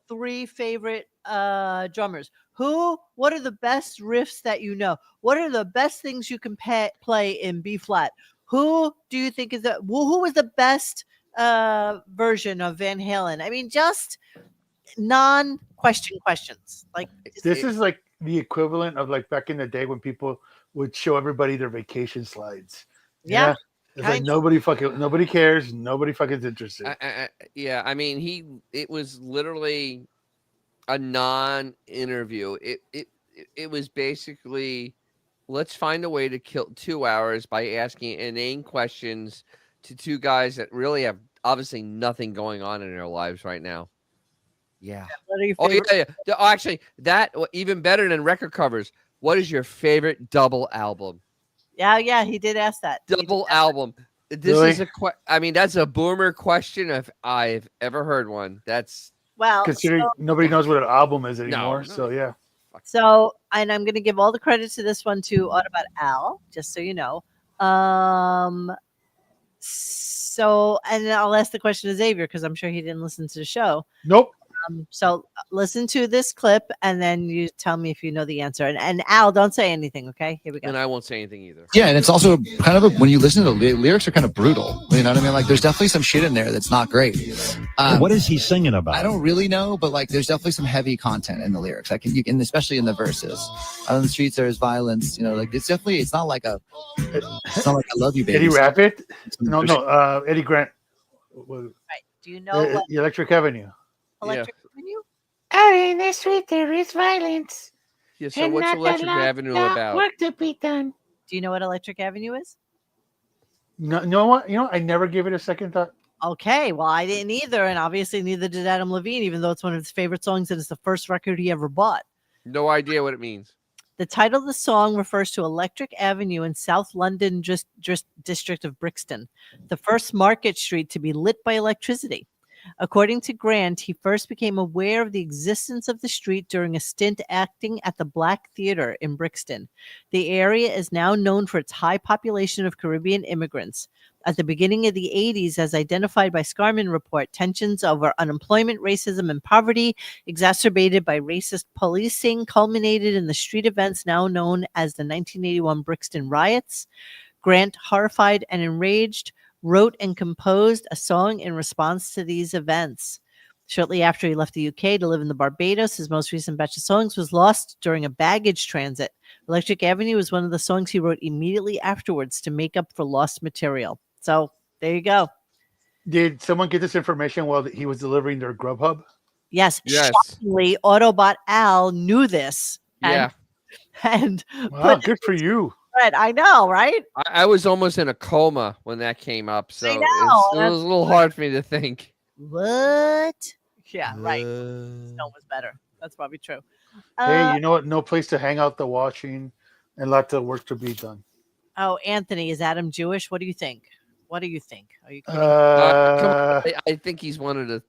3 favorite drummers? What are the best riffs that you know? What are the best things you can play in B flat? Who do you think is who was the best version of Van Halen? I mean, just non-question questions. Like This is like the equivalent of like back in the day when people would show everybody their vacation slides. Yeah. It's like nobody cares. Nobody fucking interested. Yeah, I mean, it was literally a non-interview. It was basically, let's find a way to kill 2 hours by asking inane questions to two guys that really have obviously nothing going on in their lives right now. Yeah. What are your Oh, favorite? yeah. Oh, actually, that even better than record covers. What is your favorite double album? Yeah, he did ask that. Double album. This Really? is I mean, that's a boomer question if I've ever heard one. That's Well, Considering nobody knows what an album is anymore. no. So yeah. so, and I'm going to give all the credit to this one to Autobot Al, just so you know. So, and I'll ask the question to Xavier because I'm sure he didn't listen to the show. Nope. So listen to this clip and then you tell me if you know the answer. And Al, don't say anything, okay? Here we go. and I won't say anything either. Yeah, and it's also kind of when you listen to the lyrics are kind of brutal. You know what I mean? Like, there's definitely some shit in there that's not great. What is he singing about? I don't really know, but like, there's definitely some heavy content in the lyrics. Like, and especially in the verses. Out on the streets, there's violence. You know, like it's not like I love you, baby. Eddie Rabbit? No, Eddie Grant. Right. Do you know what Electric Avenue. Electric Avenue? Out in the street there is violence. Yeah, so and what's not Electric a lot Avenue of about? work to be done. Do you know what Electric Avenue is? No, you know what? I never gave it a second thought. Okay, well, I didn't either, and obviously neither did Adam Levine, even though it's one of his favorite songs and it's the first record he ever bought. No idea what it means. The title of the song refers to Electric Avenue in South London district of Brixton, the first market street to be lit by electricity. According to Grant, he first became aware of the existence of the street during a stint acting at the Black Theater in Brixton. The area is now known for its high population of Caribbean immigrants. At the beginning of the 80s, as identified by Scarman Report, tensions over unemployment, racism, and poverty, exacerbated by racist policing, culminated in the street events now known as the 1981 Brixton riots. Grant, horrified and enraged, wrote and composed a song in response to these events. Shortly after he left the UK to live in the Barbados, his most recent batch of songs was lost during a baggage transit. Electric Avenue was one of the songs he wrote immediately afterwards to make up for lost material. So there you go. Did someone get this information while he was delivering their Grubhub? Yes. Shockingly, Autobot Al knew this. Yeah. And wow, good for you. Right, I know, right? I was almost in a coma when that came up, so I know, it was a little hard for me to think. What? Yeah, right. No was better. That's probably true. Hey, you know what? No place to hang out the washing and lots of work to be done. Oh, Anthony, is Adam Jewish? What do you think? What do you think? Are you kidding? Come on. I think he's one of the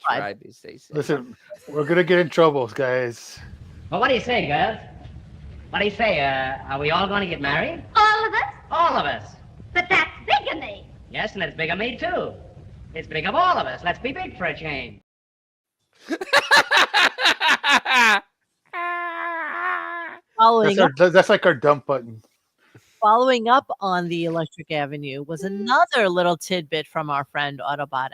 tribe, as they say. Listen, we're going to get in trouble, guys. Well, what do you say, girls? What do you say? Are we all going to get married? All of us? All of us. But that's bigamy. Yes, and it's big of me, too. It's big of all of us. Let's be big for a change. That's like our dump button. Following up on the Electric Avenue was another little tidbit from our friend Autobot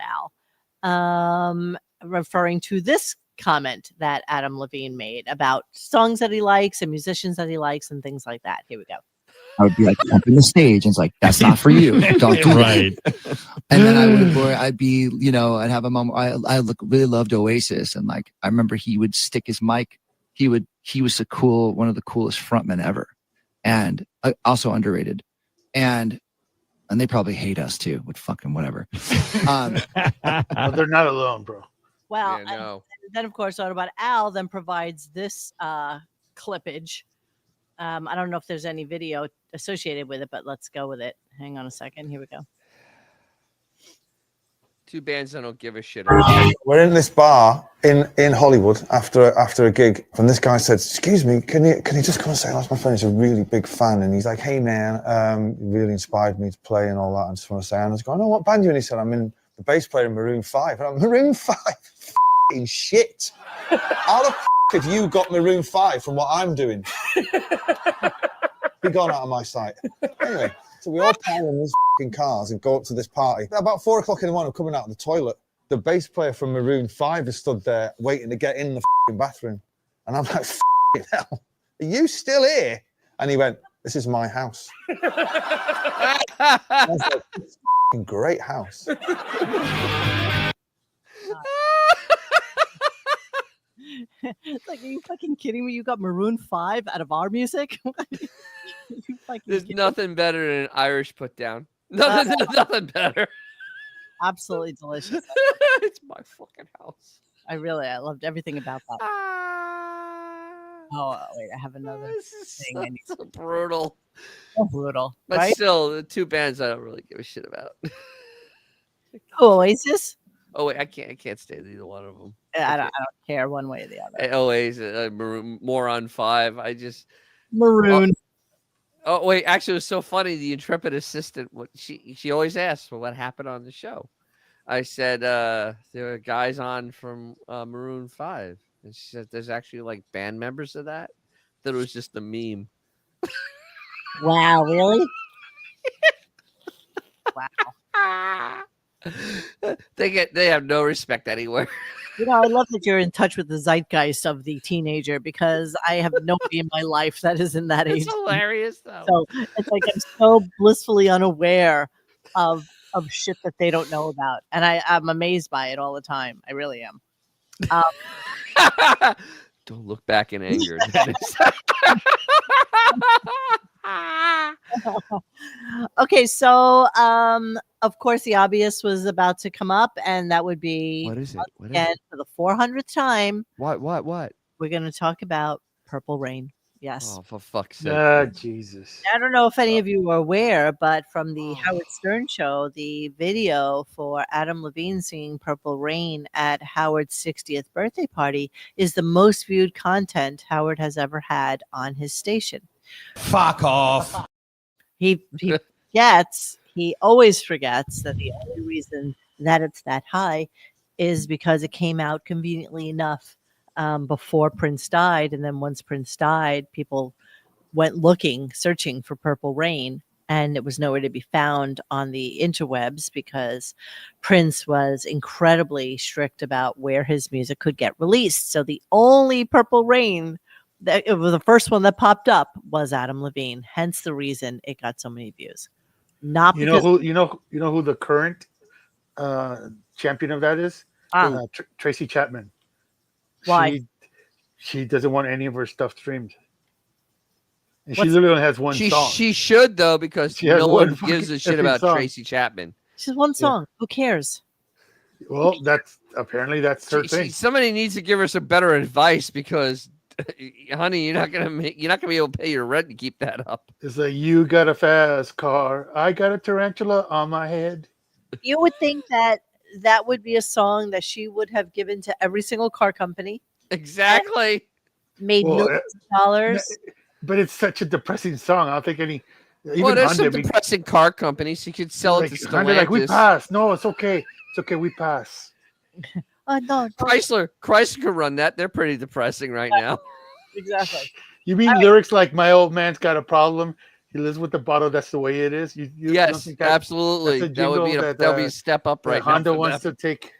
Al, referring to this comment that Adam Levine made about songs that he likes and musicians that he likes and things like that. Here we go. I would be like jumping the stage and it's like, that's not for you. Don't do right. that. And then I'd be, I'd have a moment. I really loved Oasis. And like, I remember he would stick his mic. He was one of the coolest frontmen ever. and also underrated, and they probably hate us too, with fucking whatever. Well, they're not alone, bro. Well, Yeah, no. and then of course, What About Al then provides this clippage. I don't know if there's any video associated with it, but let's go with it. Hang on a second. Here we go. Two bands I don't give a shit about. We're in this bar in Hollywood after a gig, and this guy said, "Excuse me, can you just come and say hello to my friend? He's a really big fan." And he's like, "Hey man, you really inspired me to play and all that. I just want to say," and I was going, "Oh, what band are you in?" He said, "I'm in the bass player in Maroon 5. And I'm Maroon 5. F***ing shit. How the f*** have you got Maroon 5 from what I'm doing? Be gone out of my sight. Anyway. So we all pile in these f***ing cars and go up to this party. About 4 o'clock in the morning, I'm coming out of the toilet. The bass player from Maroon 5 is stood there waiting to get in the f***ing bathroom. And I'm like, f***ing hell, are you still here? And he went, "This is my house." I was like, "It's a f***ing great house." It's like, are you fucking kidding me? You got Maroon 5 out of our music? There's nothing better than an Irish put down. Nothing better. Absolutely delicious. It's my fucking house. I loved everything about that. Oh, wait, I have another thing. I need So brutal. So brutal. But right? still, the two bands I don't really give a shit about. Oasis? Oh wait, I can't stand either one of them. I don't care one way or the other. Oasis, Maroon, Moron 5. I just Maroon. Oh wait, actually, it was so funny. The intrepid assistant, she always asks, "Well, what happened on the show?" I said, "There are guys on from Maroon 5," and she said, "There's actually like band members of that." That it was just a meme. Wow, really? Wow. They have no respect anywhere. You know, I love that you're in touch with the zeitgeist of the teenager, because I have nobody in my life that is in that age. It's hilarious though. So it's like I'm so blissfully unaware of shit that they don't know about, and I'm amazed by it all the time. I really am. Don't look back in anger. Okay, so of course the obvious was about to come up, and that would be What is it? What is again it? for the 400th time. What? We're going to talk about Purple Rain. Yes. Oh, for fuck's sake. Jesus. I don't know if any of you are aware, but from the Howard Stern show, the video for Adam Levine singing Purple Rain at Howard's 60th birthday party is the most viewed content Howard has ever had on his station. Fuck off. He always forgets that the only reason that it's that high is because it came out conveniently enough before Prince died. And then once Prince died, people went searching for Purple Rain, and it was nowhere to be found on the interwebs because Prince was incredibly strict about where his music could get released. So the only Purple Rain it was the first one that popped up was Adam Levine. Hence the reason it got so many views. Not because you know who the current champion of that is? Tracy Chapman. Why? She doesn't want any of her stuff streamed. And she literally only has one song. She should though, because no one gives a shit about Tracy Chapman. She's one song. Yeah. Who cares? Well, that's her thing. Somebody needs to give her some better advice, because honey, you're not gonna be able to pay your rent to keep that up. It's like, you got a fast car, I got a tarantula on my head. You would think that would be a song that she would have given to every single car company. Exactly. Made millions of dollars. But it's such a depressing song. I don't think any. Well, there's some depressing car companies. You could sell it to Stellantis. Like, we pass. No, it's okay. It's okay. We pass. No. Chrysler could run that. They're pretty depressing right now. Exactly. You mean lyrics like "My old man's got a problem. He lives with the bottle. That's the way it is." Yes, absolutely. That would be a step up right now. Honda wants to take.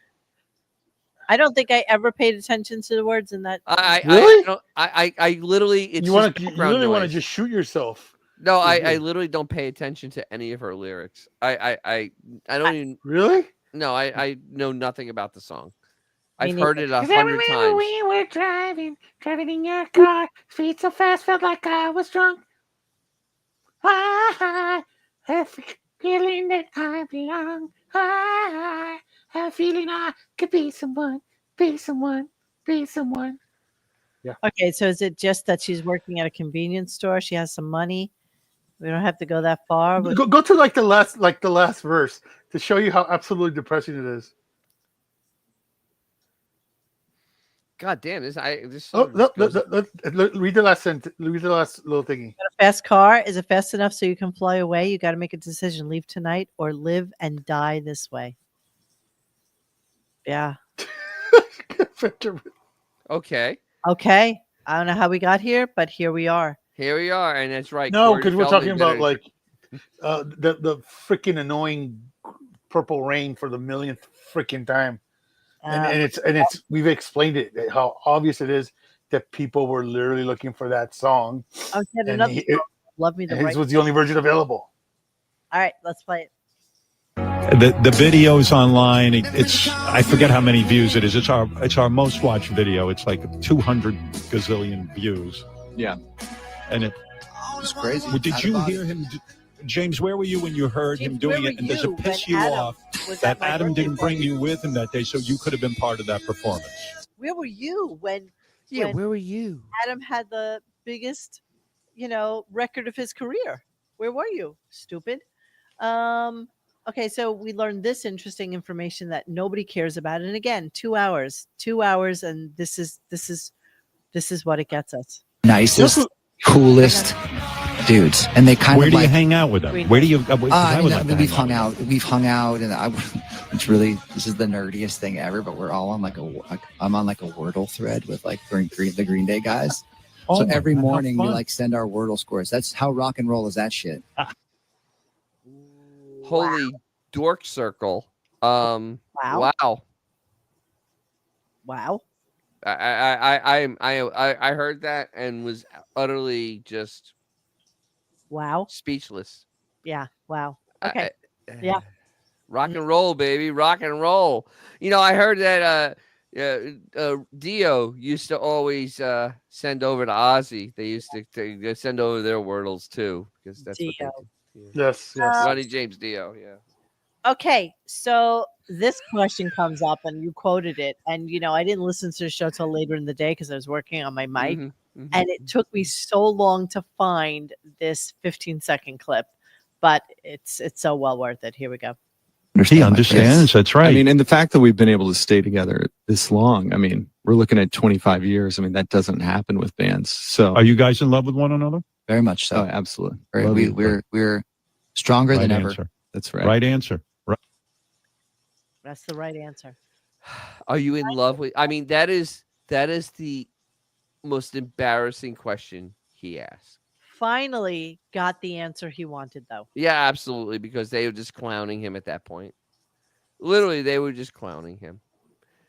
I don't think I ever paid attention to the words in that. Really? I literally. It's you really want to just shoot yourself. No, I literally don't pay attention to any of her lyrics. I don't even. Really? No, I know nothing about the song. I've heard it 100 times. We were driving in your car. Speed so fast, felt like I was drunk. I have a feeling that I belong. I have a feeling I could be someone, be someone, be someone. Yeah. Okay, so is it just that she's working at a convenience store? She has some money. We don't have to go that far. Go to like the last verse to show you how absolutely depressing it is. God damn this! Oh, read the last sentence. Read the last little thingy. Got a fast car? Is it fast enough so you can fly away? You got to make a decision: leave tonight or live and die this way. Yeah. Okay. Okay. I don't know how we got here, but here we are. Here we are, and that's right. No, Corey because we're Feldman talking did about it. like the freaking annoying purple rain for the millionth freaking time, and it's we've explained it how obvious it is that people were literally looking for that song. Oh, and another song. Love Me the and Right. his was the only version available. All right, let's play it. The video's online. It's I forget how many views it is. It's our most watched video. It's like 200 gazillion views. Yeah, and it's crazy. Well, did you hear him, James? Where were you when you heard him doing it? And does it piss you off that Adam didn't bring you with him that day, so you could have been part of that performance? Where were you when? Yeah, where were you? Adam had the biggest, record of his career. Where were you? Stupid. Okay, so we learned this interesting information that nobody cares about, and again, 2 hours, and this is what it gets us. Nicest, coolest dudes, and they kind Where of do you like. hang out with them? Where do you? We've hung out. We've hung out, and it's really this is the nerdiest thing ever. But we're all on I'm on like a Wordle thread with like the Green Day guys. Oh So my every God, how morning we fun. like send our Wordle scores. That's how rock and roll is. That shit. Holy dork circle. Wow. Wow. I heard that and was utterly just speechless. Yeah. Wow. Okay. Yeah. Rock and roll, baby. Rock and roll. I heard that Dio used to always send over to Ozzy. They used to send over their Wordles too, because that's what they Dio. do. Yes. Ronnie James Dio, yeah. Okay, so this question comes up, and you quoted it, and I didn't listen to the show till later in the day because I was working on my mic, and it took me so long to find this 15-second clip, but it's so well worth it. Here we go. He understands. That's right. I mean, and the fact that we've been able to stay together this long, I mean, we're looking at 25 years. I mean, that doesn't happen with bands. So, are you guys in love with one another? Very much so. Oh, absolutely. We're stronger than ever. Answer. That's right. Right answer. Right. That's the right answer. Are you in love with? I mean, that is the most embarrassing question he asked. Finally got the answer he wanted, though. Yeah, absolutely, because they were just clowning him at that point. Literally, they were just clowning him.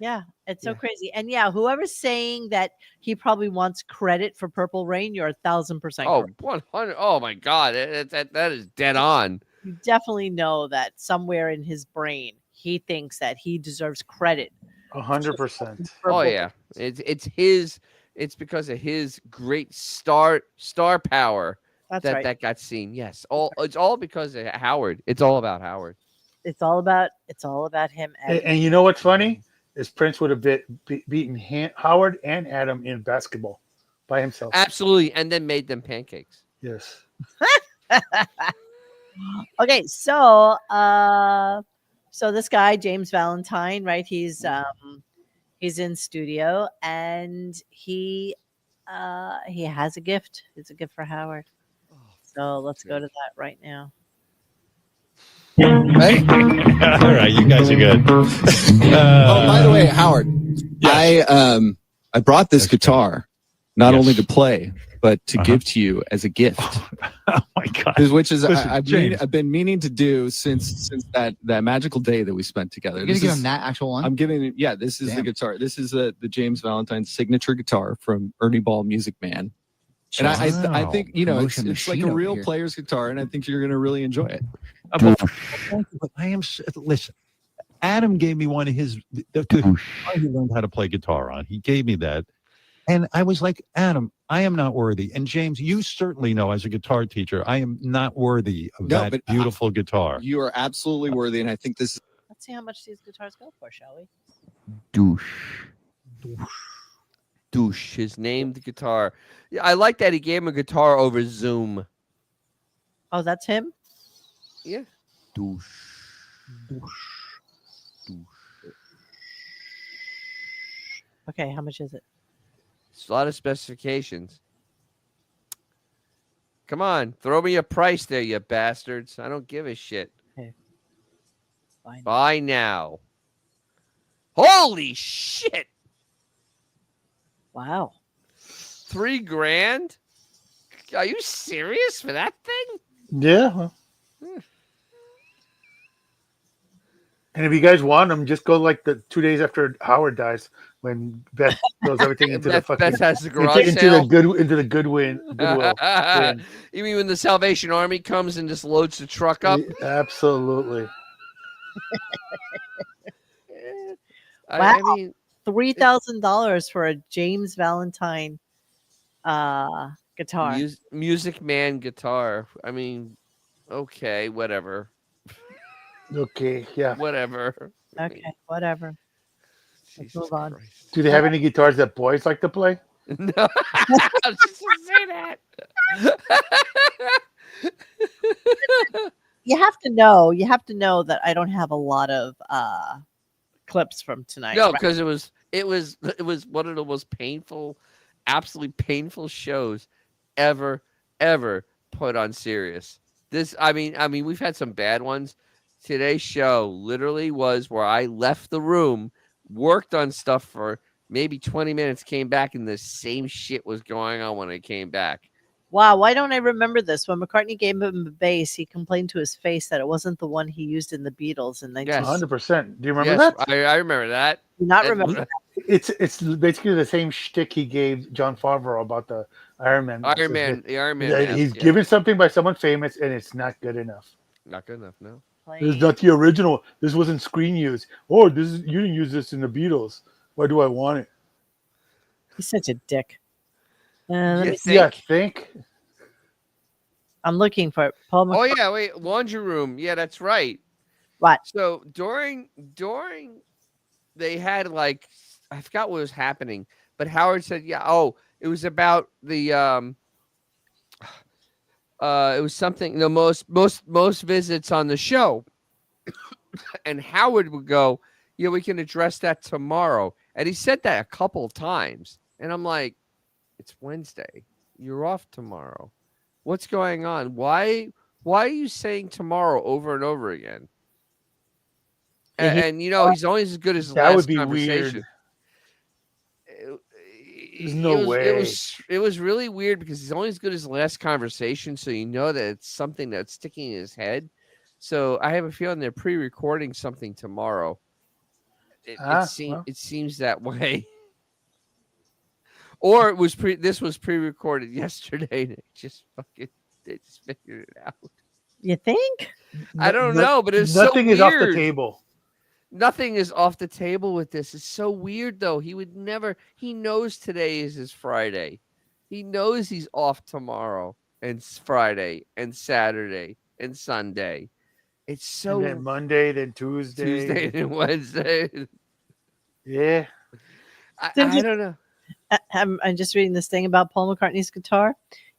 Yeah, it's so crazy. And whoever's saying that he probably wants credit for Purple Rain, you're 1,000% Oh, correct. 100. Oh my God, that is dead on. You definitely know that somewhere in his brain he thinks that he deserves credit. 100%. Oh yeah, it's because of his great star power that got seen. Yes, it's all because of Howard. It's all about Howard. It's all about him. And you know what's funny is Prince would have beaten Howard and Adam in basketball by himself. Absolutely, and then made them pancakes. Yes. Okay, so this guy James Valentine, right? He's in studio, and he has a gift. It's a gift for Howard. So let's go to that right now. Hey. All right, you guys are good. Oh, by the way, Howard, I brought this guitar not only to play but to give to you as a gift. Oh my God! Which is Listen, I've been meaning to do since that magical day that we spent together. You're gonna give him that actual one? I'm giving. Yeah, this is the guitar. This is the James Valentine signature guitar from Ernie Ball Music Man. And I think it's like a real player's guitar, and I think you're gonna really enjoy it. Listen. Adam gave me one of his. He learned how to play guitar on. He gave me that, And I was like, Adam, I am not worthy. And James, you certainly know as a guitar teacher, I am not worthy of that beautiful guitar. You are absolutely worthy, and I think this is. Let's see how much these guitars go for, shall we? Douche. His named guitar. Yeah, I like that he gave him a guitar over Zoom. Oh, that's him? Yeah. Douche. Okay, how much is it? It's a lot of specifications. Come on, throw me a price there, you bastards. I don't give a shit. Okay. Buy now. Holy shit! Wow. $3,000? Are you serious for that thing? Yeah. Well. And if you guys want them, just go like the 2 days after Howard dies, when Beth throws everything into the fucking Beth has the garage into sale. the Goodwill. bin. You mean when the Salvation Army comes and just loads the truck up? Absolutely. Wow. I mean, $3,000 for a James Valentine guitar. Music Man guitar. I mean, okay, whatever. Okay, yeah. Whatever. Okay, whatever. Let's move on. Do they have any guitars that boys like to play? No, I was just gonna say that. You have to know that I don't have a lot of clips from tonight. No, because it was one of the most painful, absolutely painful shows ever put on Sirius. I mean, we've had some bad ones. Today's show literally was where I left the room, worked on stuff for maybe 20 minutes, came back, and the same shit was going on when I came back. Wow, why don't I remember this? When McCartney gave him a bass, he complained to his face that it wasn't the one he used in the Beatles in 19. 100%. Do you remember that? I remember that. Do not remember that. It's basically the same shtick he gave John Favreau about the Iron Man. The Iron Man. He's given something by someone famous, and it's not good enough. Not good enough, no. This is not the original. This wasn't screen use. Oh, you didn't use this in the Beatles. Why do I want it? He's such a dick. Think. I'm looking for it. Paul McCartney. Oh yeah, wait, laundry room. Yeah, that's right. What? So during they had like, I forgot what was happening, but Howard said, yeah, oh, it was about the it was something, the most visits on the show. And Howard would go, yeah, we can address that tomorrow. And he said that a couple of times. And I'm like, it's Wednesday. You're off tomorrow. What's going on? Why are you saying tomorrow over and over again? And you know, he's only as good as the that last would be conversation. Weird. There's no way. It was really weird because he's only as good as the last conversation, so you know that it's something that's sticking in his head. So I have a feeling they're pre-recording something tomorrow. It seems that way. Or this was pre-recorded yesterday. And they just figured it out. You think? I don't know, but it's nothing so is off the weird. table. Nothing is off the table with this. It's so weird, though. He would never. He knows today is his Friday. He knows he's off tomorrow and Friday and Saturday and Sunday. It's so. And then Monday, then Tuesday, and Wednesday. Yeah. I don't know. I'm just reading this thing about Paul McCartney's guitar.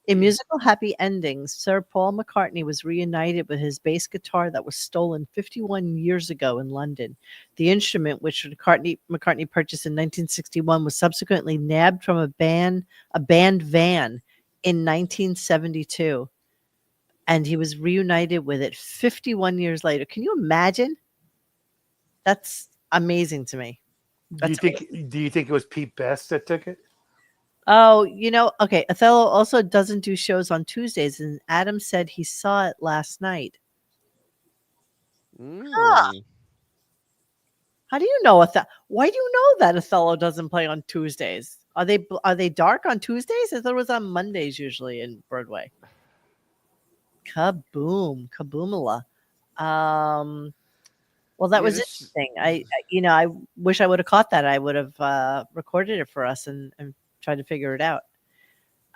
In musical happy endings, Sir Paul McCartney was reunited with his bass guitar that was stolen 51 years ago in London. The instrument, which McCartney purchased in 1961, was subsequently nabbed from a band van in 1972. And he was reunited with it 51 years later. Can you imagine? That's amazing to me. Do you think it was Pete Best that took it? Oh, okay. Othello also doesn't do shows on Tuesdays, and Adam said he saw it last night. Huh. How do you know why do you know that Othello doesn't play on Tuesdays? Are they dark on Tuesdays? I thought it was on Mondays usually in Broadway. Kaboomala. Well, that was interesting. I wish I would have caught that. I would have recorded it for us and tried to figure it out.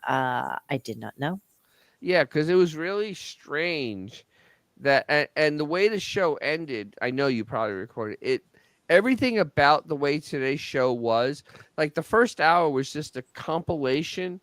I did not know. Yeah, because it was really strange that, and the way the show ended, I know you probably recorded it. Everything about the way today's show was, like the first hour was just a compilation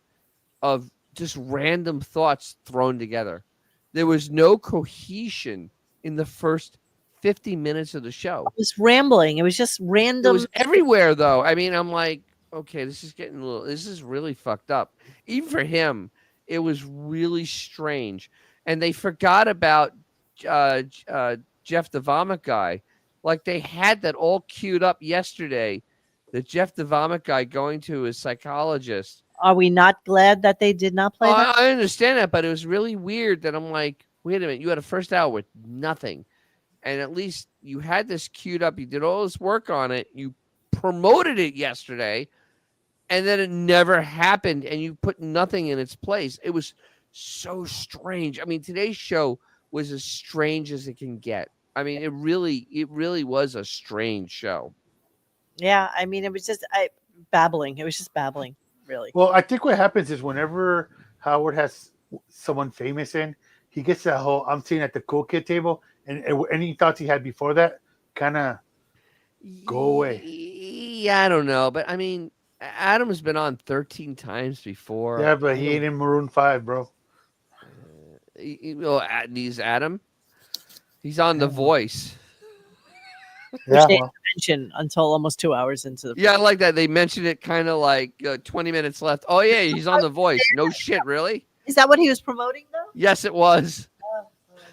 of just random thoughts thrown together. There was no cohesion in the first 50 minutes of the show. It was rambling. It was just random. It was everywhere, though. I mean, I'm like, okay, this is really fucked up. Even for him, it was really strange. And they forgot about Jeff the Vomit Guy. Like they had that all queued up yesterday. The Jeff the Vomit Guy going to his psychologist. Are we not glad that they did not play that? I understand that, but it was really weird that I'm like, wait a minute, you had a first hour with nothing. And at least you had this queued up. You did all this work on it. You promoted it yesterday, and then it never happened, and you put nothing in its place. It was so strange. I mean, today's show was as strange as it can get. I mean, it really was a strange show. Yeah, I mean, it was just babbling. It was just babbling, really. Well, I think what happens is whenever Howard has someone famous in, he gets that whole I'm sitting at the cool kid table, and any thoughts he had before that kind of go away. Yeah, I don't know, but I mean, Adam's been on 13 times before. Yeah, but he ain't in Maroon 5, bro. He's Adam. He's on The Voice. Which they didn't mention until almost 2 hours into the. Yeah, I like that. They mentioned it kind of like 20 minutes left. Oh, yeah, he's on The Voice. No shit, really? Is that what he was promoting, though? Yes, it was.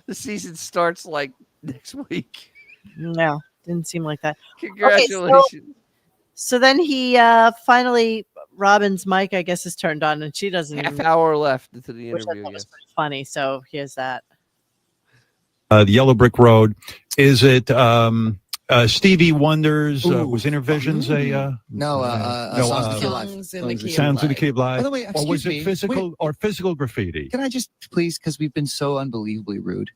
The season starts like next week. No, didn't seem like that. Congratulations. Okay, so then he finally, Robin's mic, I guess, is turned on, and she doesn't. Half hour left into the which I interview. thought was Yes. pretty funny. So here's that. The Yellow Brick Road. Is it Stevie Wonder's was Intervisions a Songs in the Key of Sounds in the Life. Key of Life? By the way, or was excuse it me, physical or physical graffiti? Can I just please, because we've been so unbelievably rude.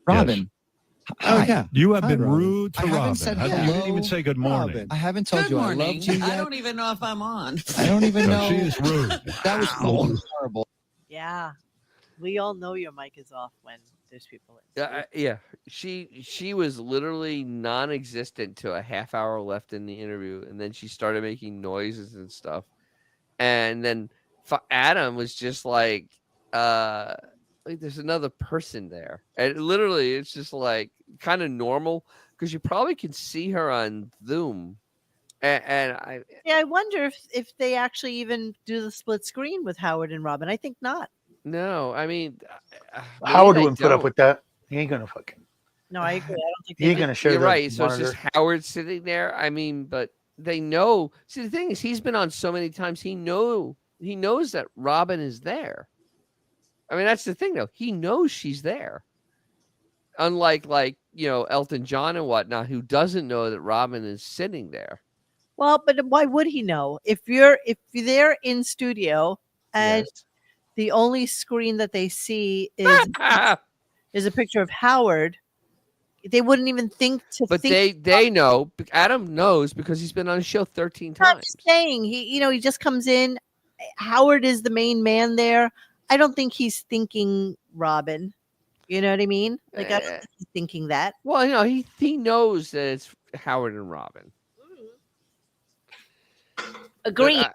Robin. Oh yeah. You have Hi, been Robin. rude to I haven't Robin. said You hello. didn't even say good morning. I haven't told Good you morning. I loved you yet. I don't even know if I'm on. I don't even No, know. she is rude. That was horrible. Yeah, we all know your mic is off when there's people in. Yeah. She was literally non-existent to a half hour left in the interview, and then she started making noises and stuff. And then Adam was just like there's another person there, and literally it's just like kind of normal because you probably can see her on Zoom. And I wonder if they actually even do the split screen with Howard and Robin. I think not. no, I mean Howard maybe they wouldn't put up don't. with that. He ain't gonna fucking. No, I agree. I don't think He ain't they gonna do. share You're the right. So it's monitor. just Howard sitting there. I mean, but they know. See, the thing is, he's been on so many times. He knows that Robin is there. I mean, that's the thing, though. He knows she's there. Unlike, Elton John and whatnot, who doesn't know that Robin is sitting there. Well, but why would he know? If you're there in studio and the only screen that they see is a picture of Howard, they wouldn't even think to. But think they know. Adam knows because he's been on the show 13 I'm times. just saying he just comes in. Howard is the main man there. I don't think he's thinking Robin. You know what I mean? Like I don't think he's thinking that. Well, he knows that it's Howard and Robin. Agreed.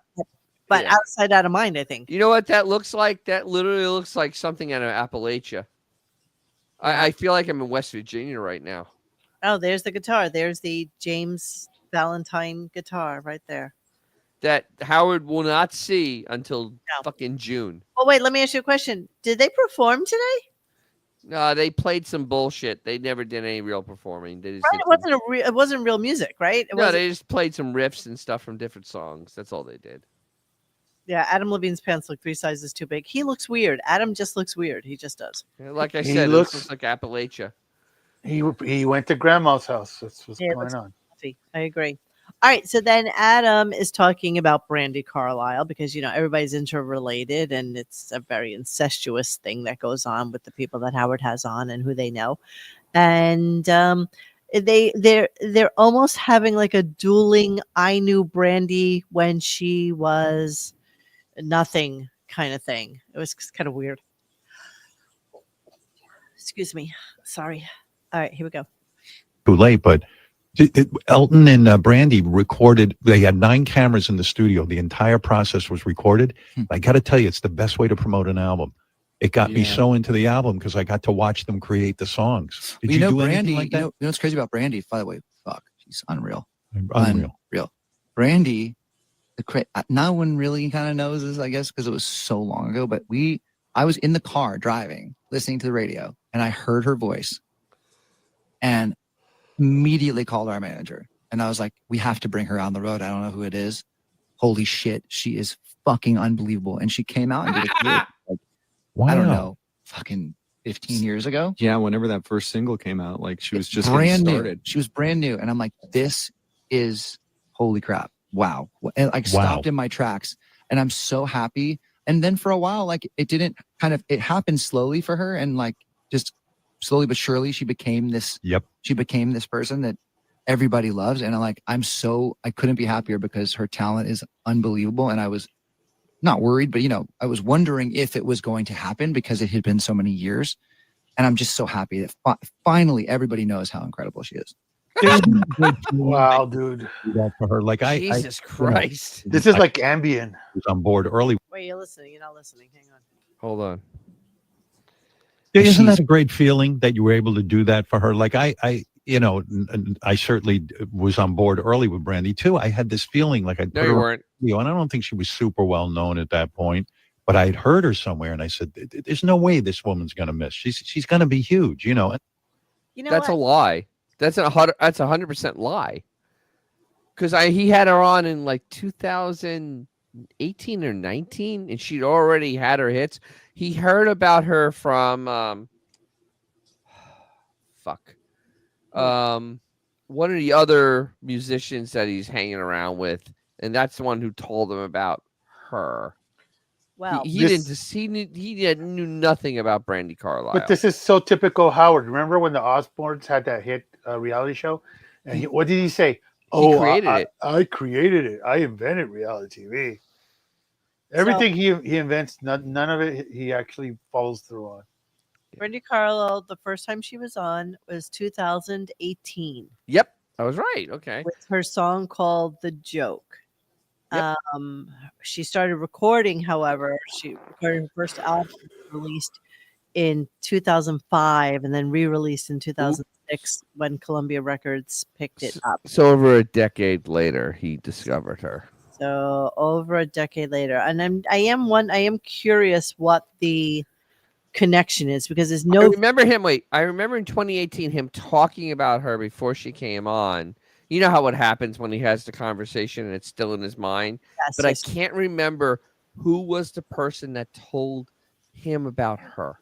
But yeah. outside out of mind, I think. You know what that looks like? That literally looks like something out of Appalachia. I feel like I'm in West Virginia right now. Oh, there's the guitar. There's the James Valentine guitar right there. That Howard will not see until fucking June. Oh, wait, let me ask you a question. Did they perform today? No, they played some bullshit. They never did any real performing. They just Right? did It wasn't real music, right? they just played some riffs and stuff from different songs. That's all they did. Yeah, Adam Levine's pants look 3 sizes too big. He looks weird. Adam just looks weird. He just does. Yeah, like I He said, looks- it looks like Appalachia. He went to grandma's house. That's what's Yeah, it going looks on. fluffy. I agree. All right, so then Adam is talking about Brandy Carlisle because everybody's interrelated and it's a very incestuous thing that goes on with the people that Howard has on and who they know, and they're almost having like a dueling. I knew Brandy when she was nothing kind of thing. It was kind of weird. Excuse me. Sorry. All right, here we go. Too late, but Elton and Brandy recorded. They had 9 cameras in the studio. The entire process was recorded. I got to tell you, it's the best way to promote an album. It got me so into the album because I got to watch them create the songs. Did you do Brandy, anything like that? You know what's crazy about Brandy? By the way, fuck, she's unreal. Unreal. Brandy, no one really kind of knows this, I guess, because it was so long ago. But I was in the car driving, listening to the radio, and I heard her voice, and immediately called our manager, and I was like, "We have to bring her on the road. I don't know who it is. Holy shit, she is fucking unbelievable!" And she came out and did it. I don't know, fucking 15 years ago. Yeah, whenever that first single came out, like she was just brand getting new. started. She was brand new, and I'm like, "This is holy crap! Wow!" And I stopped in my tracks, and I'm so happy. And then for a while, like it happened slowly for her, and like just slowly but surely, she became this. She became this person that everybody loves, and I couldn't be happier because her talent is unbelievable, and I was not worried, but I was wondering if it was going to happen because it had been so many years, and I'm just so happy that finally everybody knows how incredible she is. Wow, dude. That for her, like Jesus Christ. This is like Ambien. Was on board early. Wait, you're listening. You're not listening. Hang on. Hold on. Yeah, isn't that a great feeling that you were able to do that for her? Like I certainly was on board early with Brandy too. I had this feeling like I'd put her on video, and I don't think she was super well known at that point, but I had heard her somewhere, and I said, "There's no way this woman's going to miss. She's going to be huge." That's a lie. That's a 100% lie. Because he had her on in like 2018 or 19, and she'd already had her hits. He heard about her from one of the other musicians that he's hanging around with, and that's the one who told him about her. Well, he knew nothing about Brandy Carlisle. But this is so typical Howard. Remember when the Osbournes had that hit reality show? And what did he say? He created it. I created it. I invented reality TV. Everything he invents, none of it he actually follows through on. Brandy Carlisle, the first time she was on was 2018. Yep, I was right. Okay. With her song called "The Joke." Yep. She started recording, however, she recorded her first album released in 2005 and then re-released in 2006 when Columbia Records picked it up. So over a decade later, he discovered her. So over a decade later, and I am curious what the connection is, because there's no. I remember him. Wait, I remember in 2018 him talking about her before she came on. You know how it happens when he has the conversation and it's still in his mind. Yes, but yes. I can't remember who was the person that told him about her,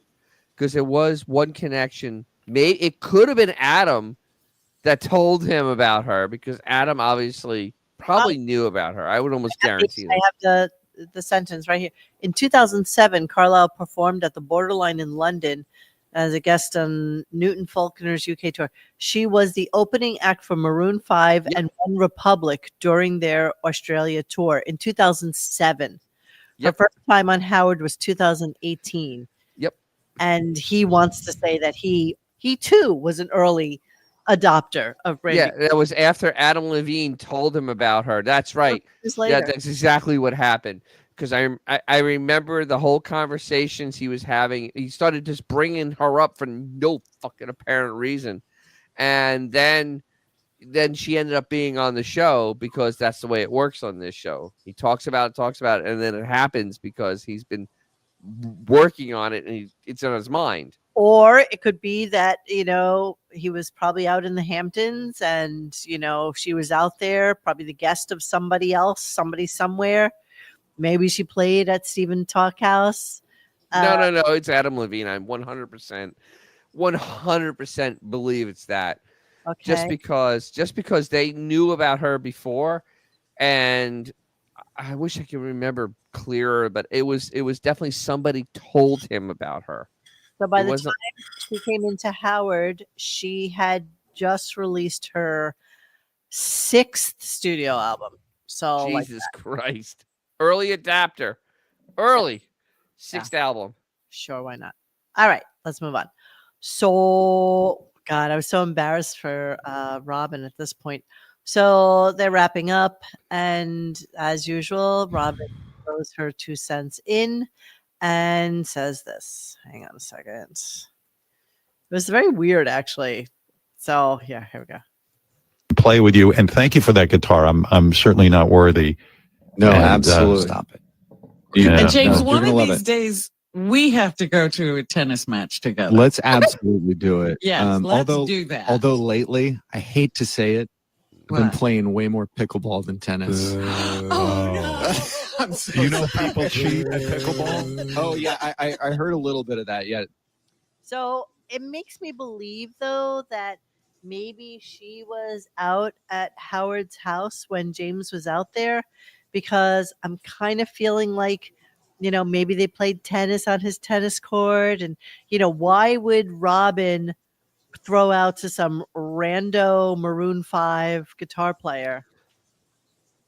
because there was one connection. It could have been Adam that told him about her, because Adam obviously probably knew about her. I would almost guarantee that. I have the sentence right here. In 2007, Carlisle performed at the Borderline in London as a guest on Newton Faulkner's UK tour. She was the opening act for Maroon 5 and One Republic during their Australia tour in 2007. Her first time on Howard was 2018. Yep. And he wants to say that he too was an early adopter of Brandy. Yeah, that was after Adam Levine told him about her. That's right. Yeah, that's exactly what happened. Because I remember the whole conversations he was having. He started just bringing her up for no fucking apparent reason, and then she ended up being on the show because that's the way it works on this show. He talks about it, and then it happens because he's been working on it and it's on his mind. Or it could be that, he was probably out in the Hamptons and, she was out there, probably the guest of somebody else, somebody somewhere. Maybe she played at Stephen Talkhouse. No. It's Adam Levine. I'm 100% believe it's that. Okay. Just because they knew about her before, and I wish I could remember clearer, but it was definitely somebody told him about her. So by the time she came into Howard, she had just released her 6th studio album. So Jesus Christ. Early adapter. Early. Sixth album. Sure, why not? All right, let's move on. So, God, I was so embarrassed for Robin at this point. So they're wrapping up, and as usual, Robin throws her 2 cents in and says this. Hang on a second. It was very weird, actually. So, yeah, here we go. Play with you, and thank you for that guitar. I'm certainly not worthy. No, And, absolutely. Stop it. Yeah. And James, No, one you're of gonna love these days, we have to go to a tennis match together. Let's absolutely do it. Yes, let's do that. Although lately, I hate to say it, I've been What? playing way more pickleball than tennis. Oh, no. I'm so You know sorry. people cheat at pickleball? Oh yeah, I heard a little bit of that. Yeah, So it makes me believe, though, that maybe she was out at Howard's house when James was out there, because I'm kind of feeling like, maybe they played tennis on his tennis court. And, why would Robin throw out to some rando Maroon 5 guitar player?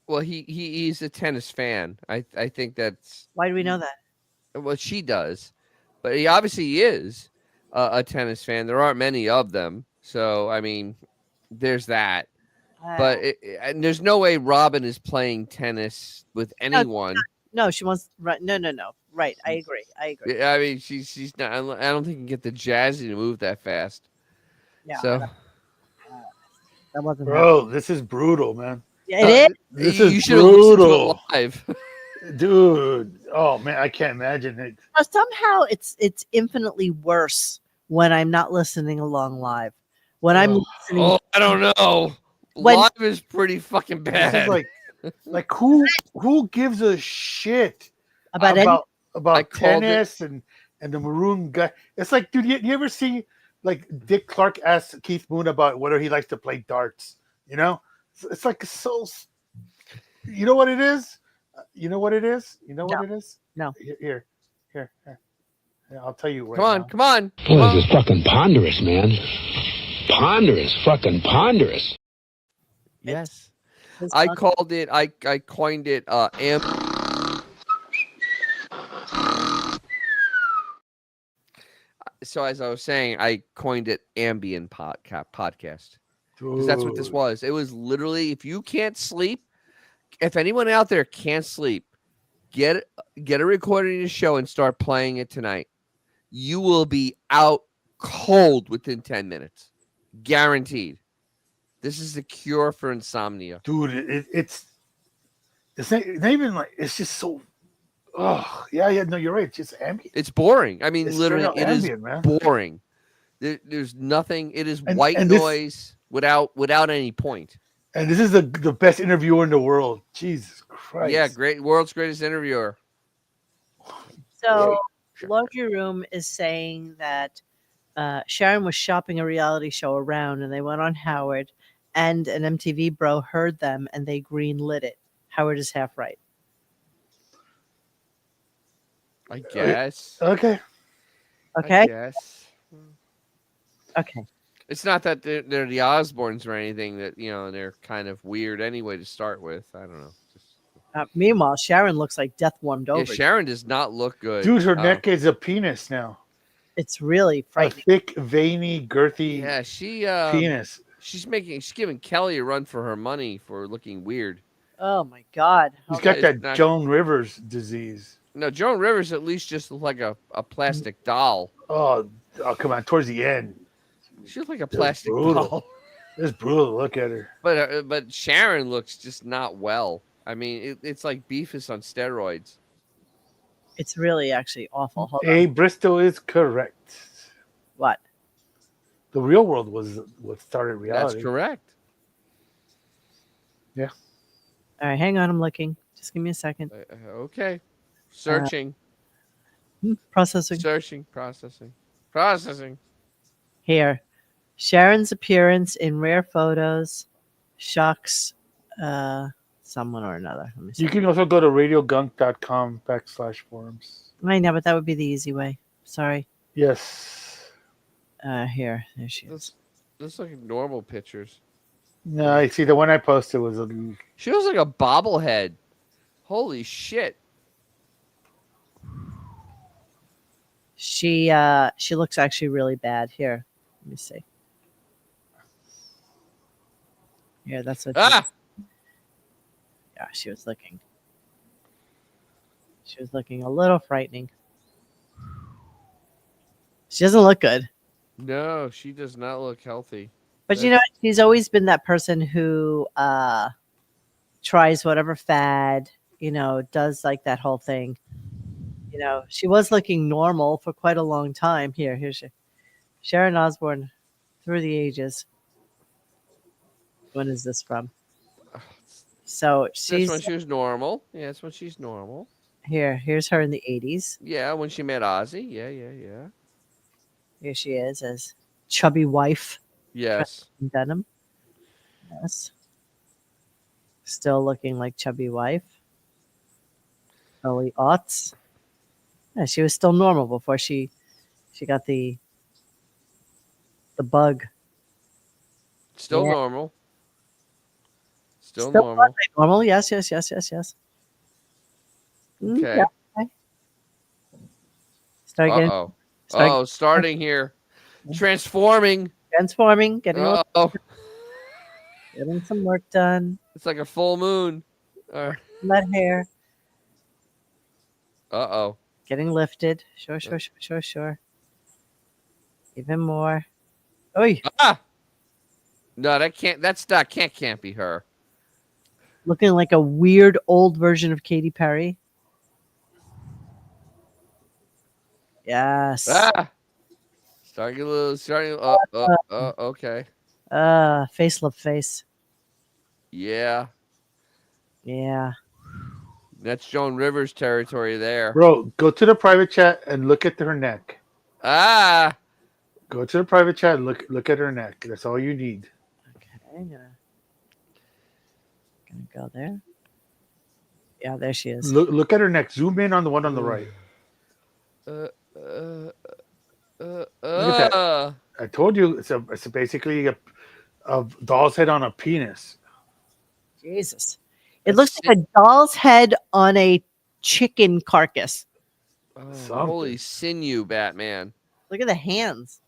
Well, he's a tennis fan. I think that's Why do we know that? what she does, but he obviously is a tennis fan. There aren't many of them, so I mean, there's that. But and there's no way Robin is playing tennis with anyone. No, she wants right. No. Right, I agree. I mean, she's not. I don't think you can get the Jazzy to move that fast. Yeah, So that wasn't. Bro, this is brutal, man. Yeah, it is. This you is should have listened to brutal, it live. dude. Oh man, I can't imagine it. Somehow it's infinitely worse when I'm not listening along live. When I'm listening, Oh, I don't know. When- Live is pretty fucking This bad. is like who gives a shit About I called tennis and the maroon guy? It's like, dude, you ever see like Dick Clark asked Keith Moon about whether he likes to play darts? It's like so. You know what it is? You know what it is? No. Here. I'll tell you right Come on. Boy, this is fucking ponderous, man. Ponderous, fucking ponderous. Yes. I called it. I coined it. So as I was saying, I coined it ambient podcast because that's what this Dude. was. It was literally, if you can't sleep, if anyone out there can't sleep, get a recording of the show and start playing it tonight. You will be out cold within 10 minutes, guaranteed. This is the cure for insomnia, Dude, it's not even like, it's just so. Oh yeah, no, you're right. It's just ambient. It's boring. I mean, It's literally, straight it up is ambient, man. boring. There's nothing. It is white and this- noise without any point. And this is the best interviewer in the world. Jesus Christ. Yeah, great, world's greatest interviewer. So, Laundry Room is saying that Sharon was shopping a reality show around, and they went on Howard, and an MTV bro heard them, and they greenlit it. Howard is half right. I guess. Okay. Okay. I guess. Okay. It's not that they're the Osbournes or anything that, they're kind of weird anyway to start with. I don't know. Meanwhile, Sharon looks like death warmed over. Yeah, Sharon does not look good. Dude, her neck is a penis now. It's really A frightening. thick, veiny, girthy Yeah, she penis. She's giving Kelly a run for her money for looking weird. Oh my God. He's got It's that not- Joan Rivers disease. No, Joan Rivers at least just looked like a plastic doll. Oh, come on. Towards the end. She looked like a It's plastic brutal. doll. It's brutal to look at her. But Sharon looks just not well. I mean, it's like Beefus on steroids. It's really actually awful. Hold A. on. Bristol is correct. What? The real world was what started reality. That's correct. Yeah. All right, hang on. I'm looking. Just give me a second. Okay. Searching. Processing. Searching. Processing. Here. Sharon's appearance in rare photos shocks someone or another. Let me see. You can also go to radiogunk.com/forums. I know, but that would be the easy way. Sorry. Yes. Here. There she is. Those look like normal pictures. No, I see the one I posted was She looks like a bobblehead. Holy shit. She looks actually really bad. Here, let me see. Yeah, that's what. Yeah, she was looking. She was looking a little frightening. She doesn't look good. No, she does not look healthy. But you know, she's always been that person who tries whatever fad, does like that whole thing. She was looking normal for quite a long time. Here's she. Sharon Osbourne, Through the Ages. When is this from? So she's That's when she was normal. Yeah, that's when she's normal. Here's her in the 80s. Yeah, when she met Ozzy. Yeah. Here she is as chubby wife. Yes. In denim. Yes. Still looking like chubby wife. Early aughts. Yeah, she was still normal before she got the bug. Still Yeah. normal. Still Still normal. Normal. Yes. Okay. Yeah, okay. Start getting. Starting here. Transforming. Getting some work done. It's like a full moon. That hair. Uh-oh. Getting lifted. Sure. Even more. Oy. No, can't be her. Looking like a weird old version of Katy Perry. Yes. Starting. Okay. Face love face. Yeah. Yeah. That's Joan Rivers territory there. Bro, go to the private chat and look at her neck. Go to the private chat and look at her neck. That's all you need. Okay, I'm gonna go there. Yeah, there she is. Look at her neck. Zoom in on the one on the right. Look at that. I told you it's basically a doll's head on a penis. Jesus. It looks like a doll's head on a chicken carcass. Holy sinew, Batman. Look at the hands.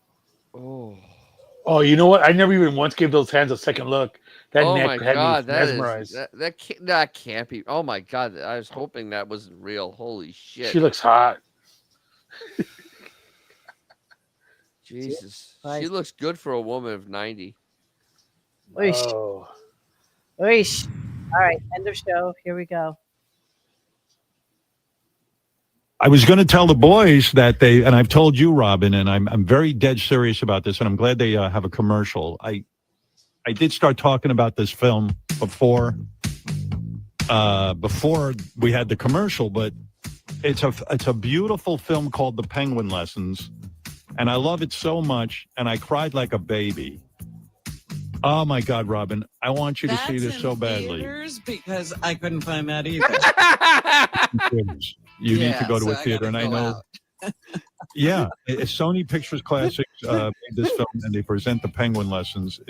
Oh, you know what? I never even once gave those hands a second look. That neck had me mesmerized. That can't be. Oh my God. I was hoping that wasn't real. Holy shit. She looks hot. Jesus. She looks good for a woman of 90. Oh. Oish. All right, end of show. Here we go. I was going to tell the boys that and I've told you, Robin, and I'm very dead serious about this, and I'm glad they have a commercial. I did start talking about this film before we had the commercial, but it's a beautiful film called The Penguin Lessons, and I love it so much, and I cried like a baby. Oh my God, Robin! I want you to see this so badly. Because I couldn't find that either. You need to go to a theater, and I know. Yeah, Sony Pictures Classics made this film, and they present The Penguin Lessons.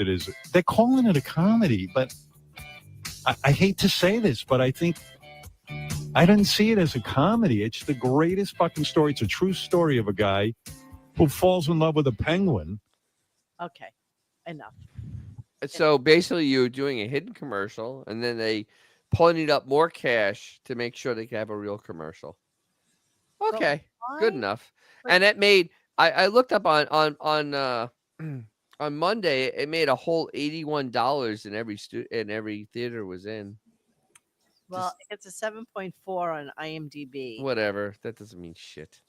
They're calling it a comedy, but I hate to say this, but I think I didn't see it as a comedy. It's the greatest fucking story. It's a true story of a guy who falls in love with a penguin. Okay, enough. So basically, you're doing a hidden commercial, and then they pulling up more cash to make sure they can have a real commercial. Okay, good enough. And that made I looked up on Monday. It made a whole $81 in every theater was in. Well, it's a 7.4 on IMDb. Whatever. That doesn't mean shit.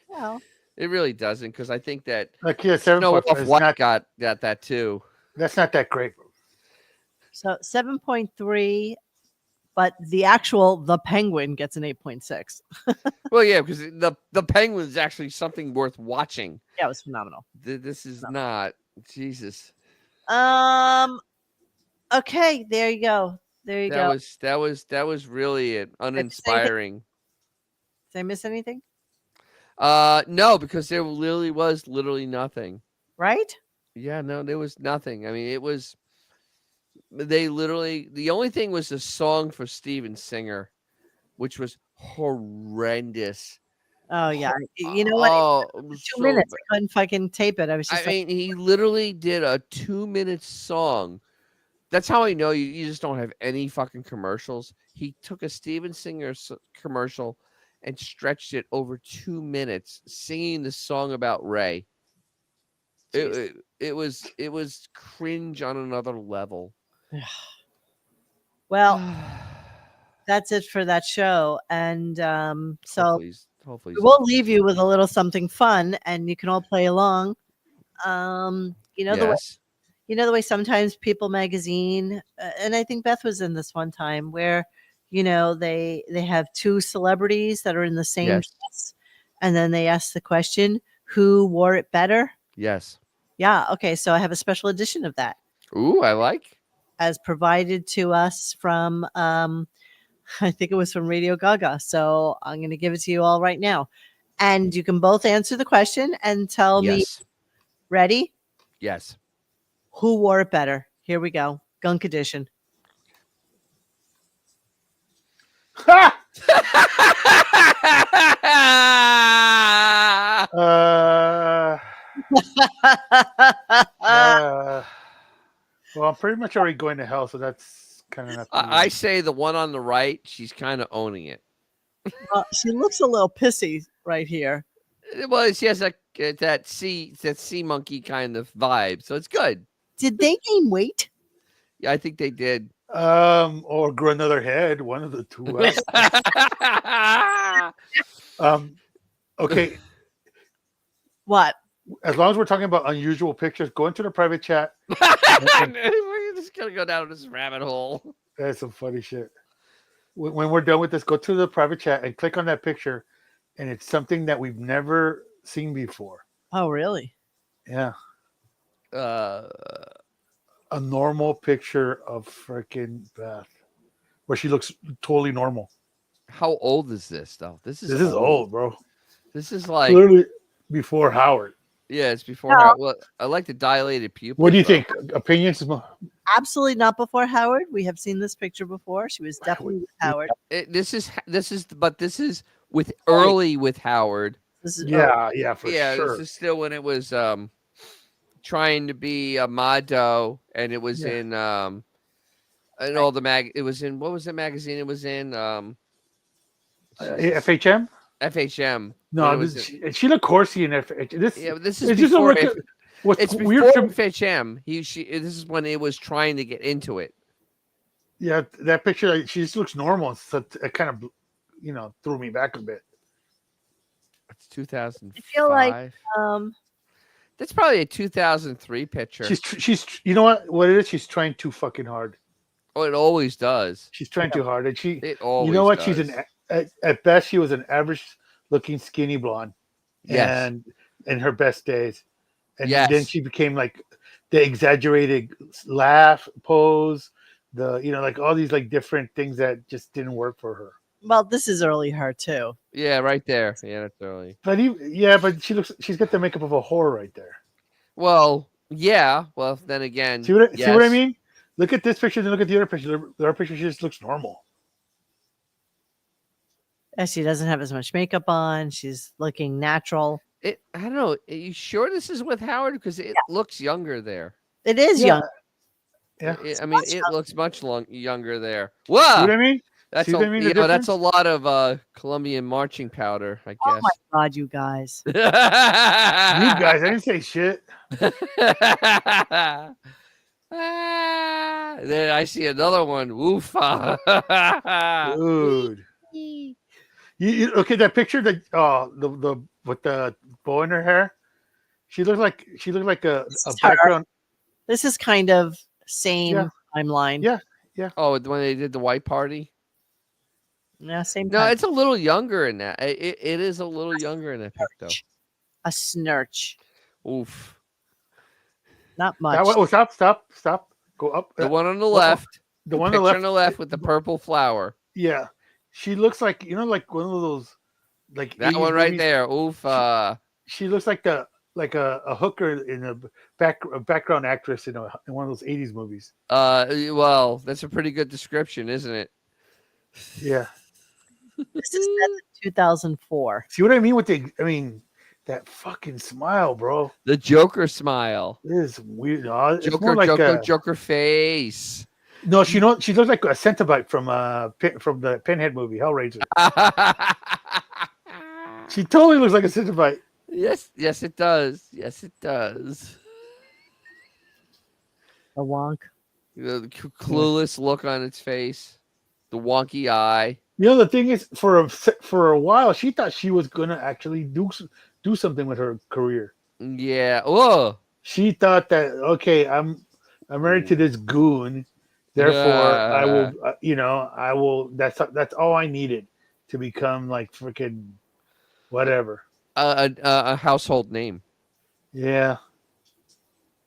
Well, it really doesn't, because I think that 7.4 White got that too. That's not that great. So 7.3, but the Penguin gets an 8.6. Well, yeah, because the Penguin is actually something worth watching. Yeah, it was phenomenal. This is not. Jesus. Okay, there you go. That was really uninspiring. Did I miss anything? No, because there was literally nothing. Right? Yeah, no, there was nothing. I mean, the only thing was the song for Steven Singer, which was horrendous. Oh yeah. You know what? Oh, 2 minutes. I couldn't fucking tape it. I was just I mean, he literally did a 2-minute song. That's how I know you just don't have any fucking commercials. He took a Steven Singer commercial and stretched it over 2 minutes, singing the song about Ray. It was cringe on another level. Well, that's it for that show. And so hopefully we'll leave you with a little something fun, and you can all play along. You know the way sometimes People Magazine, and I think Beth was in this one time, where they have two celebrities that are in the same dress, and then they ask the question, who wore it better? Yes. Yeah. Okay. So I have a special edition of that. Ooh, I like. As provided to us from, I think it was from Radio Gaga. So I'm going to give it to you all right now. And you can both answer the question and tell me. Ready? Yes. Who wore it better? Here we go. Gunk edition. Well, I'm pretty much already going to hell, so that's kind of not. I say the one on the right, she's kind of owning it. She looks a little pissy right here. Well, she has that sea monkey kind of vibe, so it's good. Did they gain weight? Yeah, I think they did. Or grow another head, one of the two. Okay. What? As long as we're talking about unusual pictures, go into the private chat. We're just gonna go down this rabbit hole. That's some funny shit. When we're done with this, go to the private chat and click on that picture, and it's something that we've never seen before. Oh, really? Yeah. A normal picture of freaking Beth, where she looks totally normal. How old is this, though? This is old, bro. This is like literally before Howard. Yeah, it's before Howard. Well, I like the dilated pupil. What do you think? Opinions? Absolutely not before Howard. We have seen this picture before. She was definitely with Howard. This is with early with Howard. This is for yeah. sure. This is still when it was trying to be a Mado, and it was in and all the It was in what was the magazine? It was in FHM. FHM. No, she looked horsey in FHM. This is it's before. What's It's weird before FHM. This is when it was trying to get into it. Yeah, that picture, she just looks normal. So it kind of, threw me back a bit. It's 2005. I feel like that's probably a 2003 picture. She's you know what it is? She's trying too fucking hard. Oh, it always does. She's trying too hard, and it always. You know what? Does. She's at best she was an average looking skinny blonde. Yes. And in her best days. And yes. then she became like the exaggerated laugh pose, like all these like different things that just didn't work for her. Well, this is early her too. Yeah, right there. Yeah, that's early. But she's got the makeup of a whore right there. Well, yeah. Well, then again, see what I mean? Look at this picture, then look at the other picture. The other picture, she just looks normal. Yeah, she doesn't have as much makeup on. She's looking natural. I don't know. Are you sure this is with Howard? Because it looks younger there. It is young. Yeah. It looks much younger there. Whoa! See what I mean? That's that's a lot of Colombian marching powder, I guess. Oh my God, you guys! You guys, I didn't say shit. Then I see another one. Woofa. Dude. You okay? That picture that the with the bow in her hair, she looked like a background. This is kind of same timeline. Yeah. Oh, when they did the white party. Yeah, same. No, it's a little younger in that. It is a little younger in that picture. A snurch. Oof. Not much. Stop. Go up. The one on the left. The one on the left with the purple flower. Yeah. She looks like like one of those like that one right there. Oof. She looks like a hooker in a background actress in one of those 80s movies. Well, that's a pretty good description, isn't it? Yeah. This is 2004. See what I mean with that fucking smile, bro. The Joker smile. It is weird. It's Joker, more like Joker face. No, she looks like a Centibite from the Pinhead movie, Hellraiser. She totally looks like a Centibite. Yes, it does. Yes, it does. A wonk. The clueless look on its face, the wonky eye. The thing is, for a while, she thought she was gonna actually do something with her career. Yeah. Oh. She thought that I'm married to this goon, therefore I will, I will. That's all I needed to become like freaking whatever. A household name. Yeah.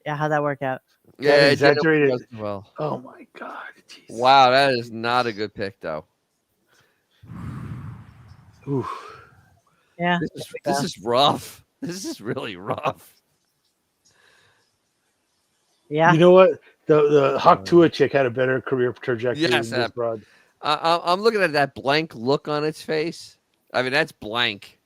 Yeah, how'd that work out? Yeah, exaggerated. it did well. Oh my god! Geez. Wow, that is not a good pick, though. Oof. Yeah, this is rough. This is really rough. Yeah. You know what? The Hawk Tua chick had a better career trajectory Yes, than this broad. I'm looking at that blank look on its face. I mean, that's blank.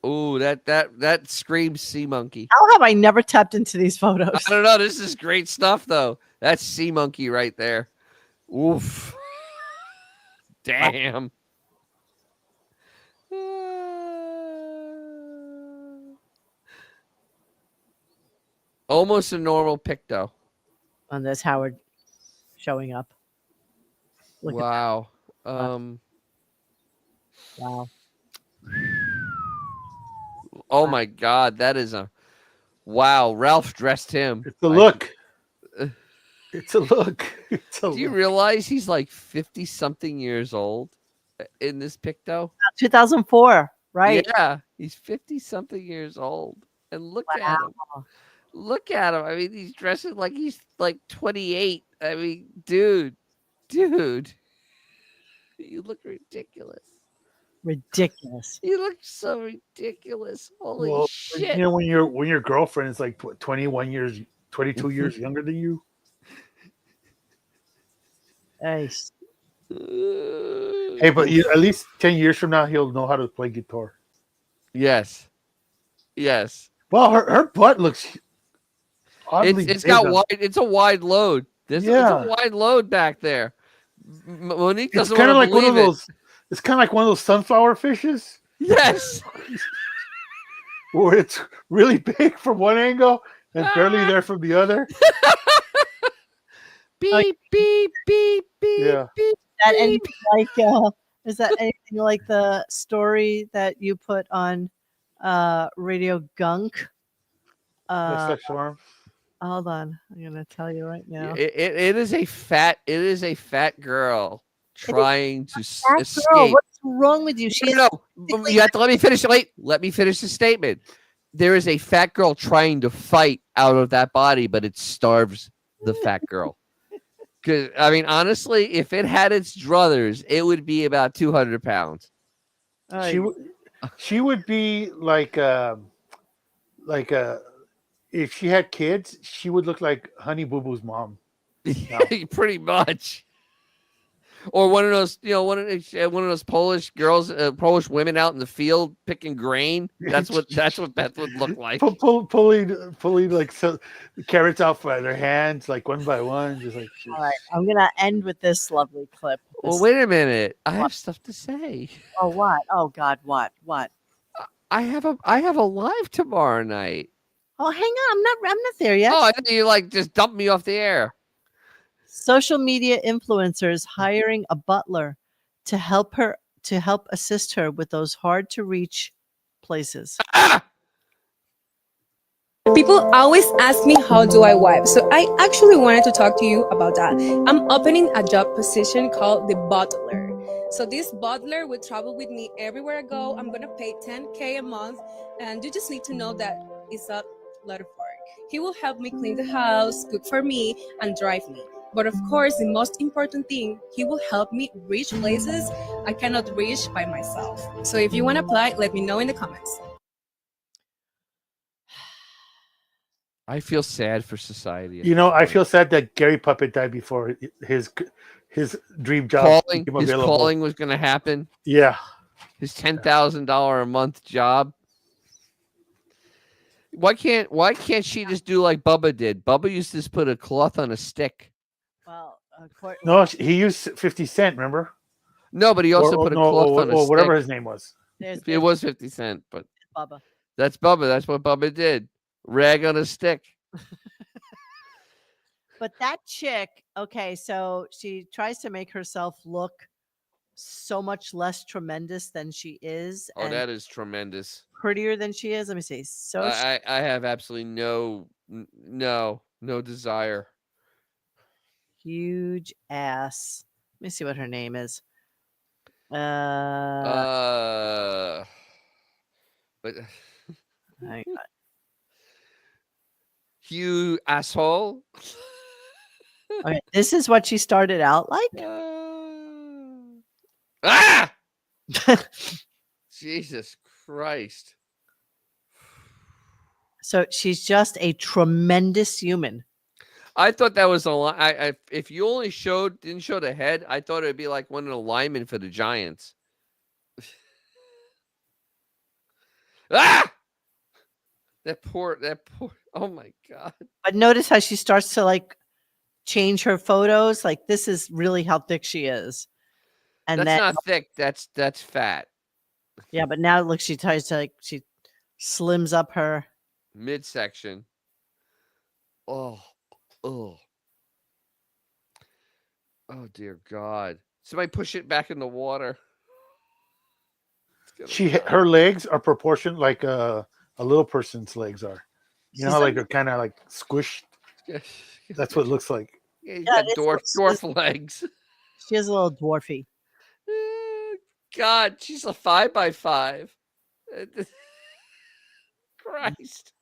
Ooh, that screams sea monkey. How have I never tapped into these photos? I don't know. This is great stuff, though. That's sea monkey right there. Oof. Damn. Almost a normal pick, though. On this Howard showing up. Look Wow. Wow. Oh my God, that is a wow. Ralph dressed him. It's a look. It's a look. Do you realize he's like 50-something years old in this pic, though? 2004, right? Yeah, he's 50-something years old. And look at him. Look at him. I mean, he's dressing like he's like 28. I mean, dude, you look ridiculous. Ridiculous. You look so ridiculous. Holy shit. When your girlfriend is like 22 years younger than you. Nice. Hey, but at least 10 years from now, he'll know how to play guitar. Yes. Well, her butt looks oddly It's big got on- wide. It's a wide load. It's a wide load back there. Monique It's doesn't kind of want like to one of believe it. those. It's kind of like one of those sunflower fishes. Yes. Where it's really big from one angle and barely there from the other. Beep beep beep beep. Yeah. Beep, That anything like is that anything like the story that you put on RadioGunk? Sex alarm. Hold on, I'm gonna tell you right now. It is a fat girl trying to escape. Girl, what's wrong with you? She's No, you have to let me finish. Let me finish the statement. There is a fat girl trying to fight out of that body, but it starves the fat girl. Because I mean, honestly, if it had its druthers, it would be about 200 pounds. She would be like if she had kids, she would look like Honey Boo Boo's mom. Pretty much. Or one of those, one of those Polish girls, Polish women out in the field picking grain. That's what Beth would look like. Pulling like the carrots out by their hands, like one by one, just like. All right, I'm gonna end with this lovely clip. Well, wait a minute. I have stuff to say. Oh, what? Oh God, what? I have a live tomorrow night. Oh, hang on, I'm not there yet. Oh, I think you just dumped me off the air. Social media influencers hiring a butler to help assist her with those hard to reach places. People always ask me how do I wipe, so I actually wanted to talk to you about that. I'm opening a job position called the butler. So this butler would travel with me everywhere I go. I'm gonna pay $10K a month, and you just need to know that it's a lot of work. He will help me clean the house, cook for me, and drive me. But of course, the most important thing, he will help me reach places I cannot reach by myself. So if you want to apply, let me know in the comments. I feel sad for society. I feel sad that Gary Puppet died before his his dream job Calling, became his available. calling was going to happen. Yeah. His $10,000 a month job. Why can't she just do like Bubba did? Bubba used to just put a cloth on a stick. Well, No, he used 50 Cent, remember? No, but he also put a cloth on a stick. Whatever his name was. It was 50 Cent, but Bubba. that's Bubba. That's what Bubba did. Rag on a stick. But that chick, okay, so she tries to make herself look so much less tremendous than she is. Oh, and that is tremendous. prettier than she is. Let me see. So I have absolutely no desire. huge ass. Let me see what her name is. But hang on. Hugh asshole. Okay, this is what she started out like. Jesus Christ. So she's just a tremendous human. I thought that was a lie. If you only didn't show the head, I thought it'd be like one of the linemen for the Giants. That poor. Oh my God. But notice how she starts to like change her photos. Like this is really how thick she is. And That's then not thick. That's fat. yeah, but now look, she tries to she slims up her midsection. Oh dear God! Somebody push it back in the water. Her legs are proportioned like a little person's legs are. You know how like they're kind of like squished. That's what it looks like. Yeah, he's got dwarf legs. She is a little dwarfy. God, she's a 5x5. Christ,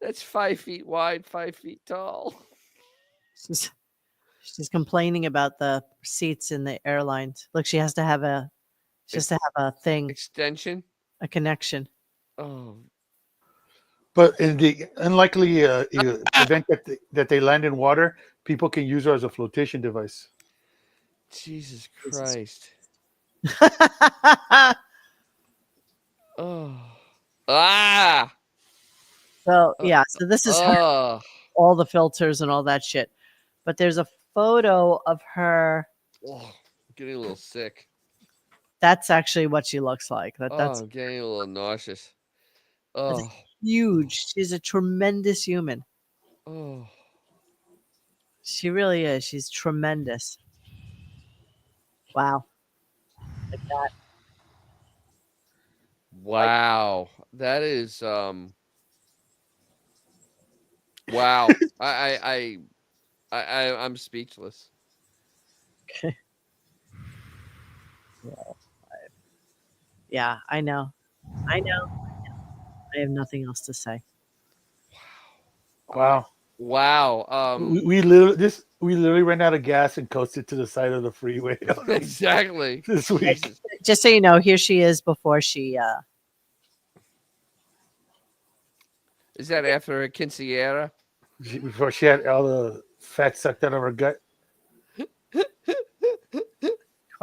that's 5 feet wide, 5 feet tall. She's complaining about the seats in the airlines. Look, she has to have a thing extension, a connection. Oh, but in the unlikely event that they land in water, people can use her as a flotation device. Jesus Christ. Oh. So yeah, so this is her, all the filters and all that shit. But there's a photo of her. Oh, I'm getting a little sick. That's actually what she looks like. That's I'm getting a little nauseous. that's Oh, huge. She's a tremendous human. oh. She really is. She's tremendous. Wow. Like that. Wow. That is wow. I'm speechless. Okay. Yeah, I know. I have nothing else to say. Wow. Wow. We literally ran out of gas and coasted to the side of the freeway. Exactly. This week. Just so you know, here she is before she Is that after a quinceañera? Before she had all the fat sucked out of her gut.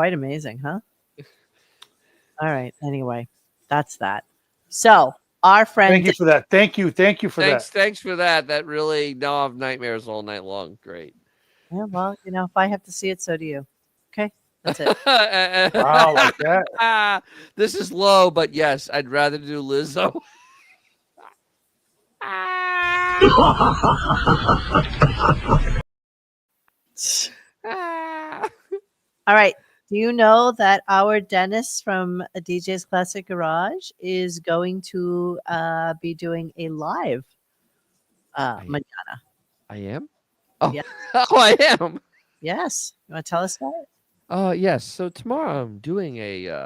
quite amazing, huh? All right. Anyway, that's that. So our friend. Thank you for that. Thank you for that. Thanks for that. That really, now I have nightmares all night long. Great. Yeah, well, you know, if I have to see it, so do you. Okay, that's it. Wow, like that. This is low, but yes, I'd rather do Lizzo. All right. Do you know that our Dennis from a DJ's Classic Garage is going to be doing a live manana? I am? Oh, yeah. Oh, I am. Yes. You want to tell us about it? Yes. So tomorrow I'm doing a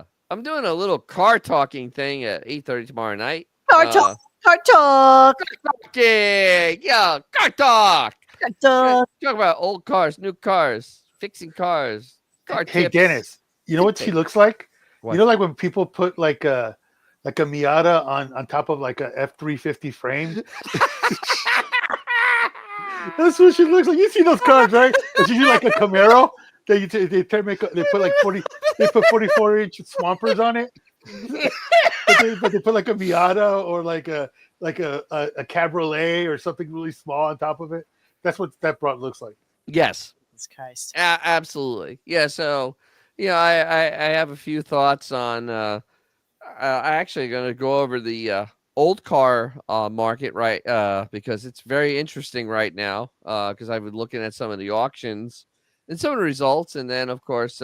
little car talking thing at 8:30 tomorrow night. Car talk. Car talk. Yeah, car talk. Car talk. Talk about old cars, new cars, fixing cars. Car Hey tips. Dennis, you know what she looks like? What? You know, like when people put like a Miata on top of like a F-350 frame. That's what she looks like. You see those cars, right? And she do like a Camaro. They put like 40. They put 44-inch swampers on it. but they put like a Miata or like a cabriolet or something really small on top of it. That's what that broad looks like. Yes. Jesus Christ. Absolutely. Yeah. So, I have a few thoughts on. I actually going to go over the old car market, right? Because it's very interesting right now. Because I've been looking at some of the auctions and some of the results, and then of course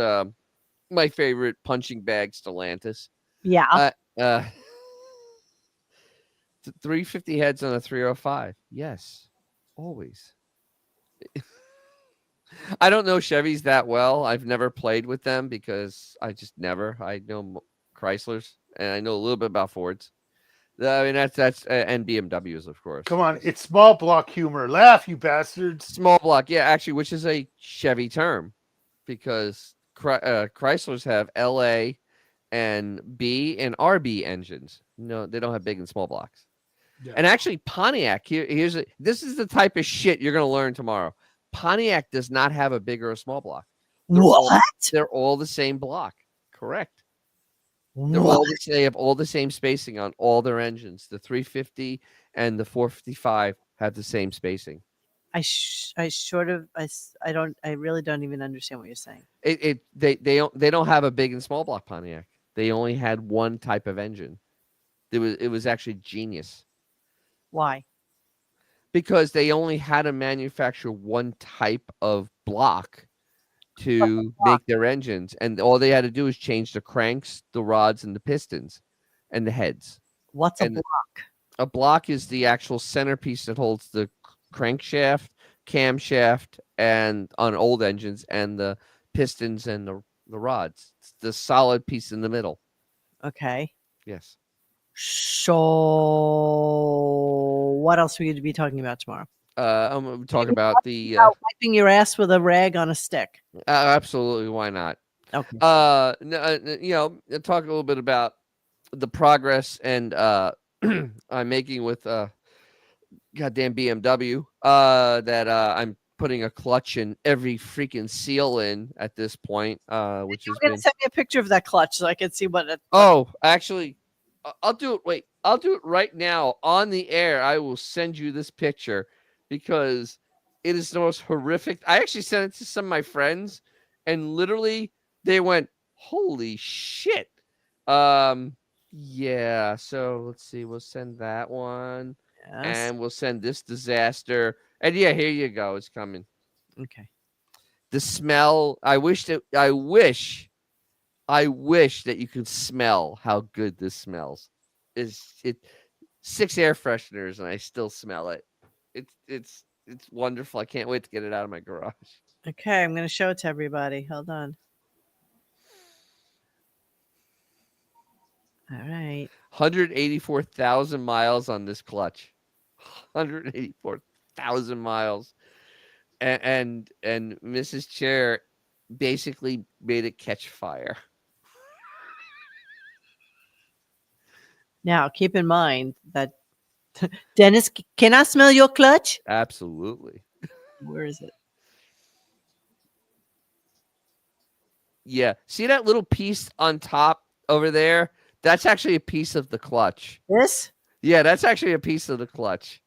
my favorite punching bag, Stellantis. Yeah. 350 heads on a 305. Yes, always. I don't know Chevys that well. I've never played with them because I just never. I know Chryslers and I know a little bit about Fords. I mean that's and BMWs, of course. Come on, it's small block humor. Laugh, you bastards. Small block, yeah, actually, which is a Chevy term, because Chryslers have LA and B and RB engines. No, they don't have big and small blocks. Yeah. And actually, Pontiac this is the type of shit you're going to learn tomorrow. Pontiac does not have a big or a small block. They're all the same block. Correct. They have all the same spacing on all their engines. The 350 and the 455 have the same spacing. I really don't even understand what you're saying. They don't have a big and small block Pontiac. They only had one type of engine. It was actually genius. Why? Because they only had to manufacture one type of block to make their engines, and all they had to do is change the cranks, the rods, and the pistons, and the heads. What's a block? A block is the actual centerpiece that holds the crankshaft, camshaft, and on old engines, and the pistons and the rods. It's the solid piece in the middle. Okay. Yes. So, what else are we going to be talking about tomorrow? I'm going to talk about the wiping your ass with a rag on a stick. Absolutely, why not? Okay. Talk a little bit about the progress and I'm making with goddamn BMW. That I'm putting a clutch in every freaking seal in at this point. Which is going to send me a picture of that clutch so I can see what it. Oh, actually, I'll do it. Wait, I'll do it right now on the air. I will send you this picture because it is the most horrific. I actually sent it to some of my friends, and literally they went, "Holy shit!" Yeah. So let's see. We'll send that one, and we'll send this disaster. And yeah, here you go. It's coming. Okay. The smell. I wish that you could smell how good this smells. It 6 air fresheners and I still smell it. It's wonderful. I can't wait to get it out of my garage. Okay, I'm going to show it to everybody. Hold on. All right. 184,000 miles on this clutch. 184,000 miles. And Mrs. Chair basically made it catch fire. Now, keep in mind that Dennis, can I smell your clutch? Absolutely. Where is it? Yeah. See that little piece on top over there? That's actually a piece of the clutch. This? Yeah, that's actually a piece of the clutch.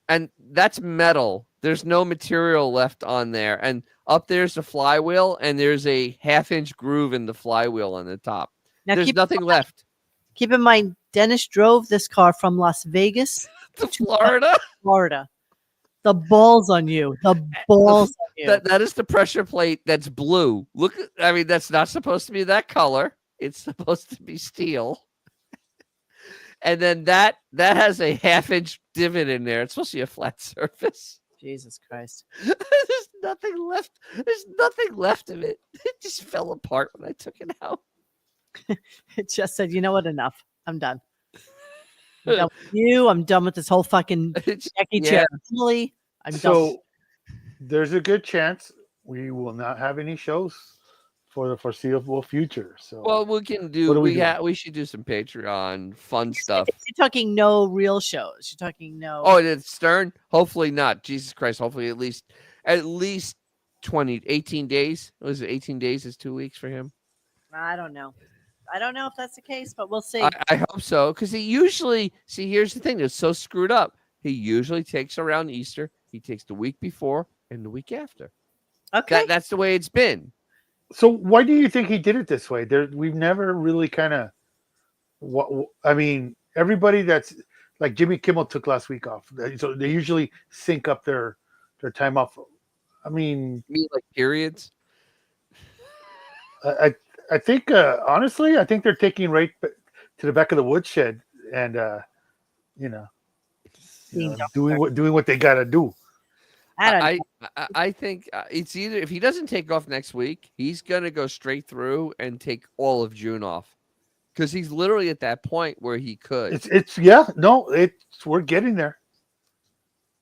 And that's metal. There's no material left on there. And up there's the flywheel, and there's a 1/2-inch groove in the flywheel on the top. Now, there's nothing left. Keep in mind, Dennis drove this car from Las Vegas to Florida. The balls on you. The balls on you. That is the pressure plate that's blue. Look, I mean, that's not supposed to be that color. It's supposed to be steel. And then that has a 1/2-inch divot in there. It's supposed to be a flat surface. Jesus Christ. There's nothing left. There's nothing left of it. It just fell apart when I took it out. It just said, you know what? Enough. I'm done. I'm done with you. I'm done with this whole fucking Jackie chair. Emily, I'm done. So there's a good chance we will not have any shows for the foreseeable future. So well, we can do. We should do some Patreon fun stuff. You're talking no real shows. You're talking no. Oh, it's Stern. Hopefully not. Jesus Christ. Hopefully at least 18 days. Was it 18 days is 2 weeks for him? I don't know. I don't know if that's the case, but we'll see. I hope so, because he usually here's the thing that's so screwed up. He usually takes around Easter. He takes the week before and the week after. Okay, that's the way it's been. So why do you think he did it this way? We've never really kind of. I mean, everybody that's like Jimmy Kimmel took last week off, so they usually sync up their time off. I mean, like periods. I think honestly, I think they're taking right to the back of the woodshed and doing what they got to do. I think it's either if he doesn't take off next week, he's gonna go straight through and take all of June off, because he's literally at that point where he could. We're getting there.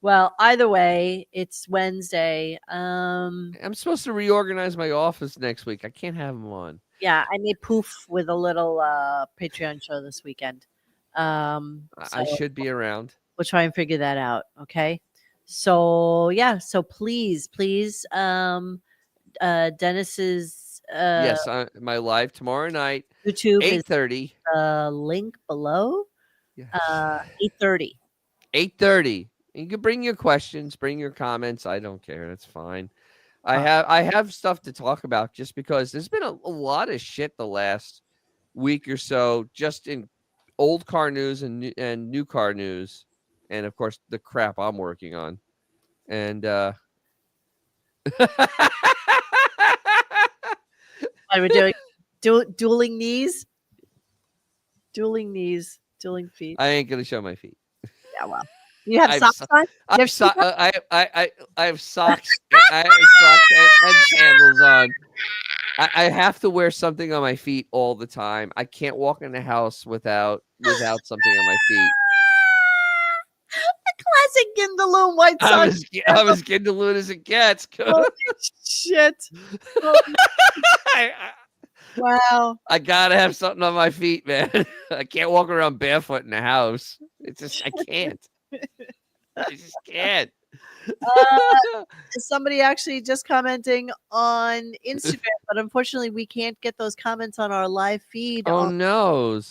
Well, either way, it's Wednesday. I'm supposed to reorganize my office next week. I can't have him on. Yeah, I made poof with a little Patreon show this weekend. I should be around. We'll try and figure that out. Okay. So yeah, so please, Dennis's yes, my live tomorrow night, YouTube 8:30. Link below. Yes. 8:30. 8:30. You can bring your questions, bring your comments. I don't care. That's fine. I have stuff to talk about, just because there's been a lot of shit the last week or so, just in old car news and new car news. And of course, the crap I'm working on, and I we're doing dueling knees, dueling feet. I ain't gonna show my feet. Yeah, well, you have socks on. I have socks. I have socks. I have socks and sandals on. I have to wear something on my feet all the time. I can't walk in the house without something on my feet. Classic Gindaloon white socks. I'm as Gindaloon as it gets. Holy shit. Wow. I gotta have something on my feet, man. I can't walk around barefoot in the house. It's just I can't. I just can't. Somebody actually just commenting on Instagram, but unfortunately we can't get those comments on our live feed. Oh no.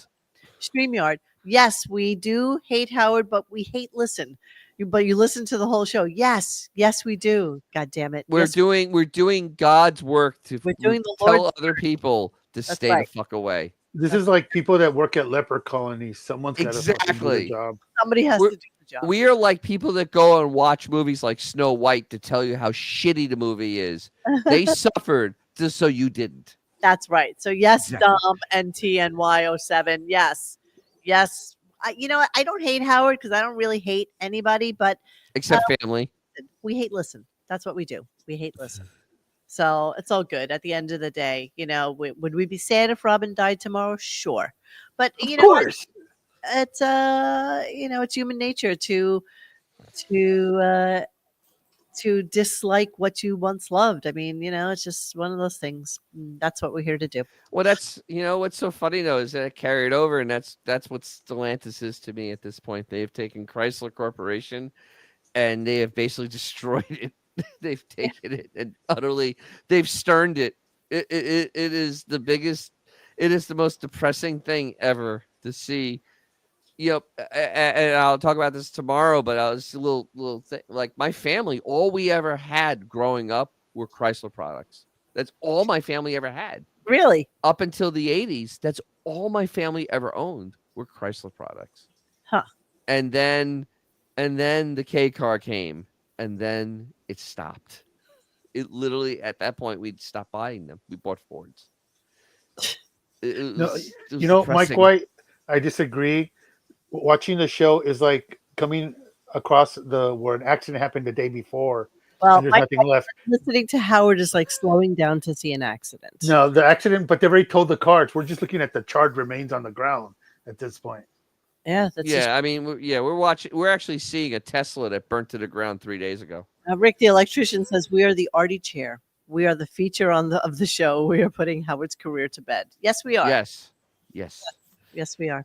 StreamYard. Yes, we do hate Howard, but we hate listen. But you listen to the whole show. Yes, we do. God damn it. We're doing God's work to doing the tell Lord's other people to stay the fuck away. This is like people that work at leper colonies. Someone's got to fucking do their job. Somebody has to do the job. We are like people that go and watch movies like Snow White to tell you how shitty the movie is. They suffered just so you didn't. That's right. So yes, Exactly. Dom and TNY07. Yes. I don't hate Howard because I don't really hate anybody, but Except family. we hate listen. That's what we do. We hate listen. So it's all good. At the end of the day, would we be sad if Robin died tomorrow? Sure, but Of course. it's it's human nature to dislike what you once loved. I mean, it's just one of those things. That's what we're here to do. Well, that's what's so funny though is that it carried over, and that's what Stellantis is to me at this point. They've taken Chrysler Corporation, and they have basically destroyed it. They've taken it and utterly they've sterned it. It is the biggest. It is the most depressing thing ever to see. Yep, and I'll talk about this tomorrow. But I was a little thing, like my family. All we ever had growing up were Chrysler products. That's all my family ever had. Really? Up until the 80s, that's all my family ever owned were Chrysler products. Huh. And then the K car came, and then it stopped. It literally at that point we'd stopped buying them. We bought Fords. It was Mike depressing. White, I disagree. Watching the show is like coming across where an accident happened the day before. Well, and there's nothing left. Listening to Howard is like slowing down to see an accident. No, the accident, but they've already told the cars. We're just looking at the charred remains on the ground at this point. Yeah, that's I mean, we're watching. We're actually seeing a Tesla that burnt to the ground 3 days ago. Rick, the electrician, says we are the Artie chair. We are the feature of the show. We are putting Howard's career to bed. Yes, we are. Yes. Yes, we are.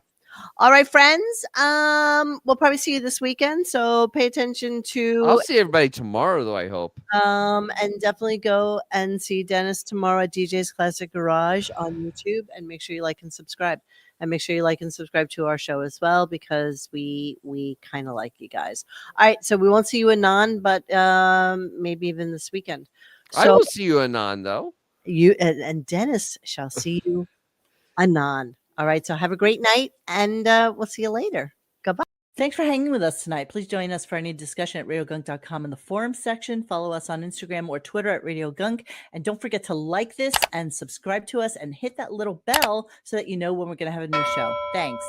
All right, friends. We'll probably see you this weekend, so pay attention to. I'll see everybody tomorrow, though. I hope. And definitely go and see Dennis tomorrow at DJ's Classic Garage on YouTube, and make sure you like and subscribe. And make sure you like and subscribe to our show as well, because we kind of like you guys. All right, so we won't see you anon, but maybe even this weekend. I will see you anon, though. You and Dennis shall see you anon. All right, so have a great night, and we'll see you later. Goodbye. Thanks for hanging with us tonight. Please join us for any discussion at radiogunk.com in the forum section. Follow us on Instagram or Twitter at RadioGunk. And don't forget to like this and subscribe to us and hit that little bell so that you know when we're going to have a new show. Thanks.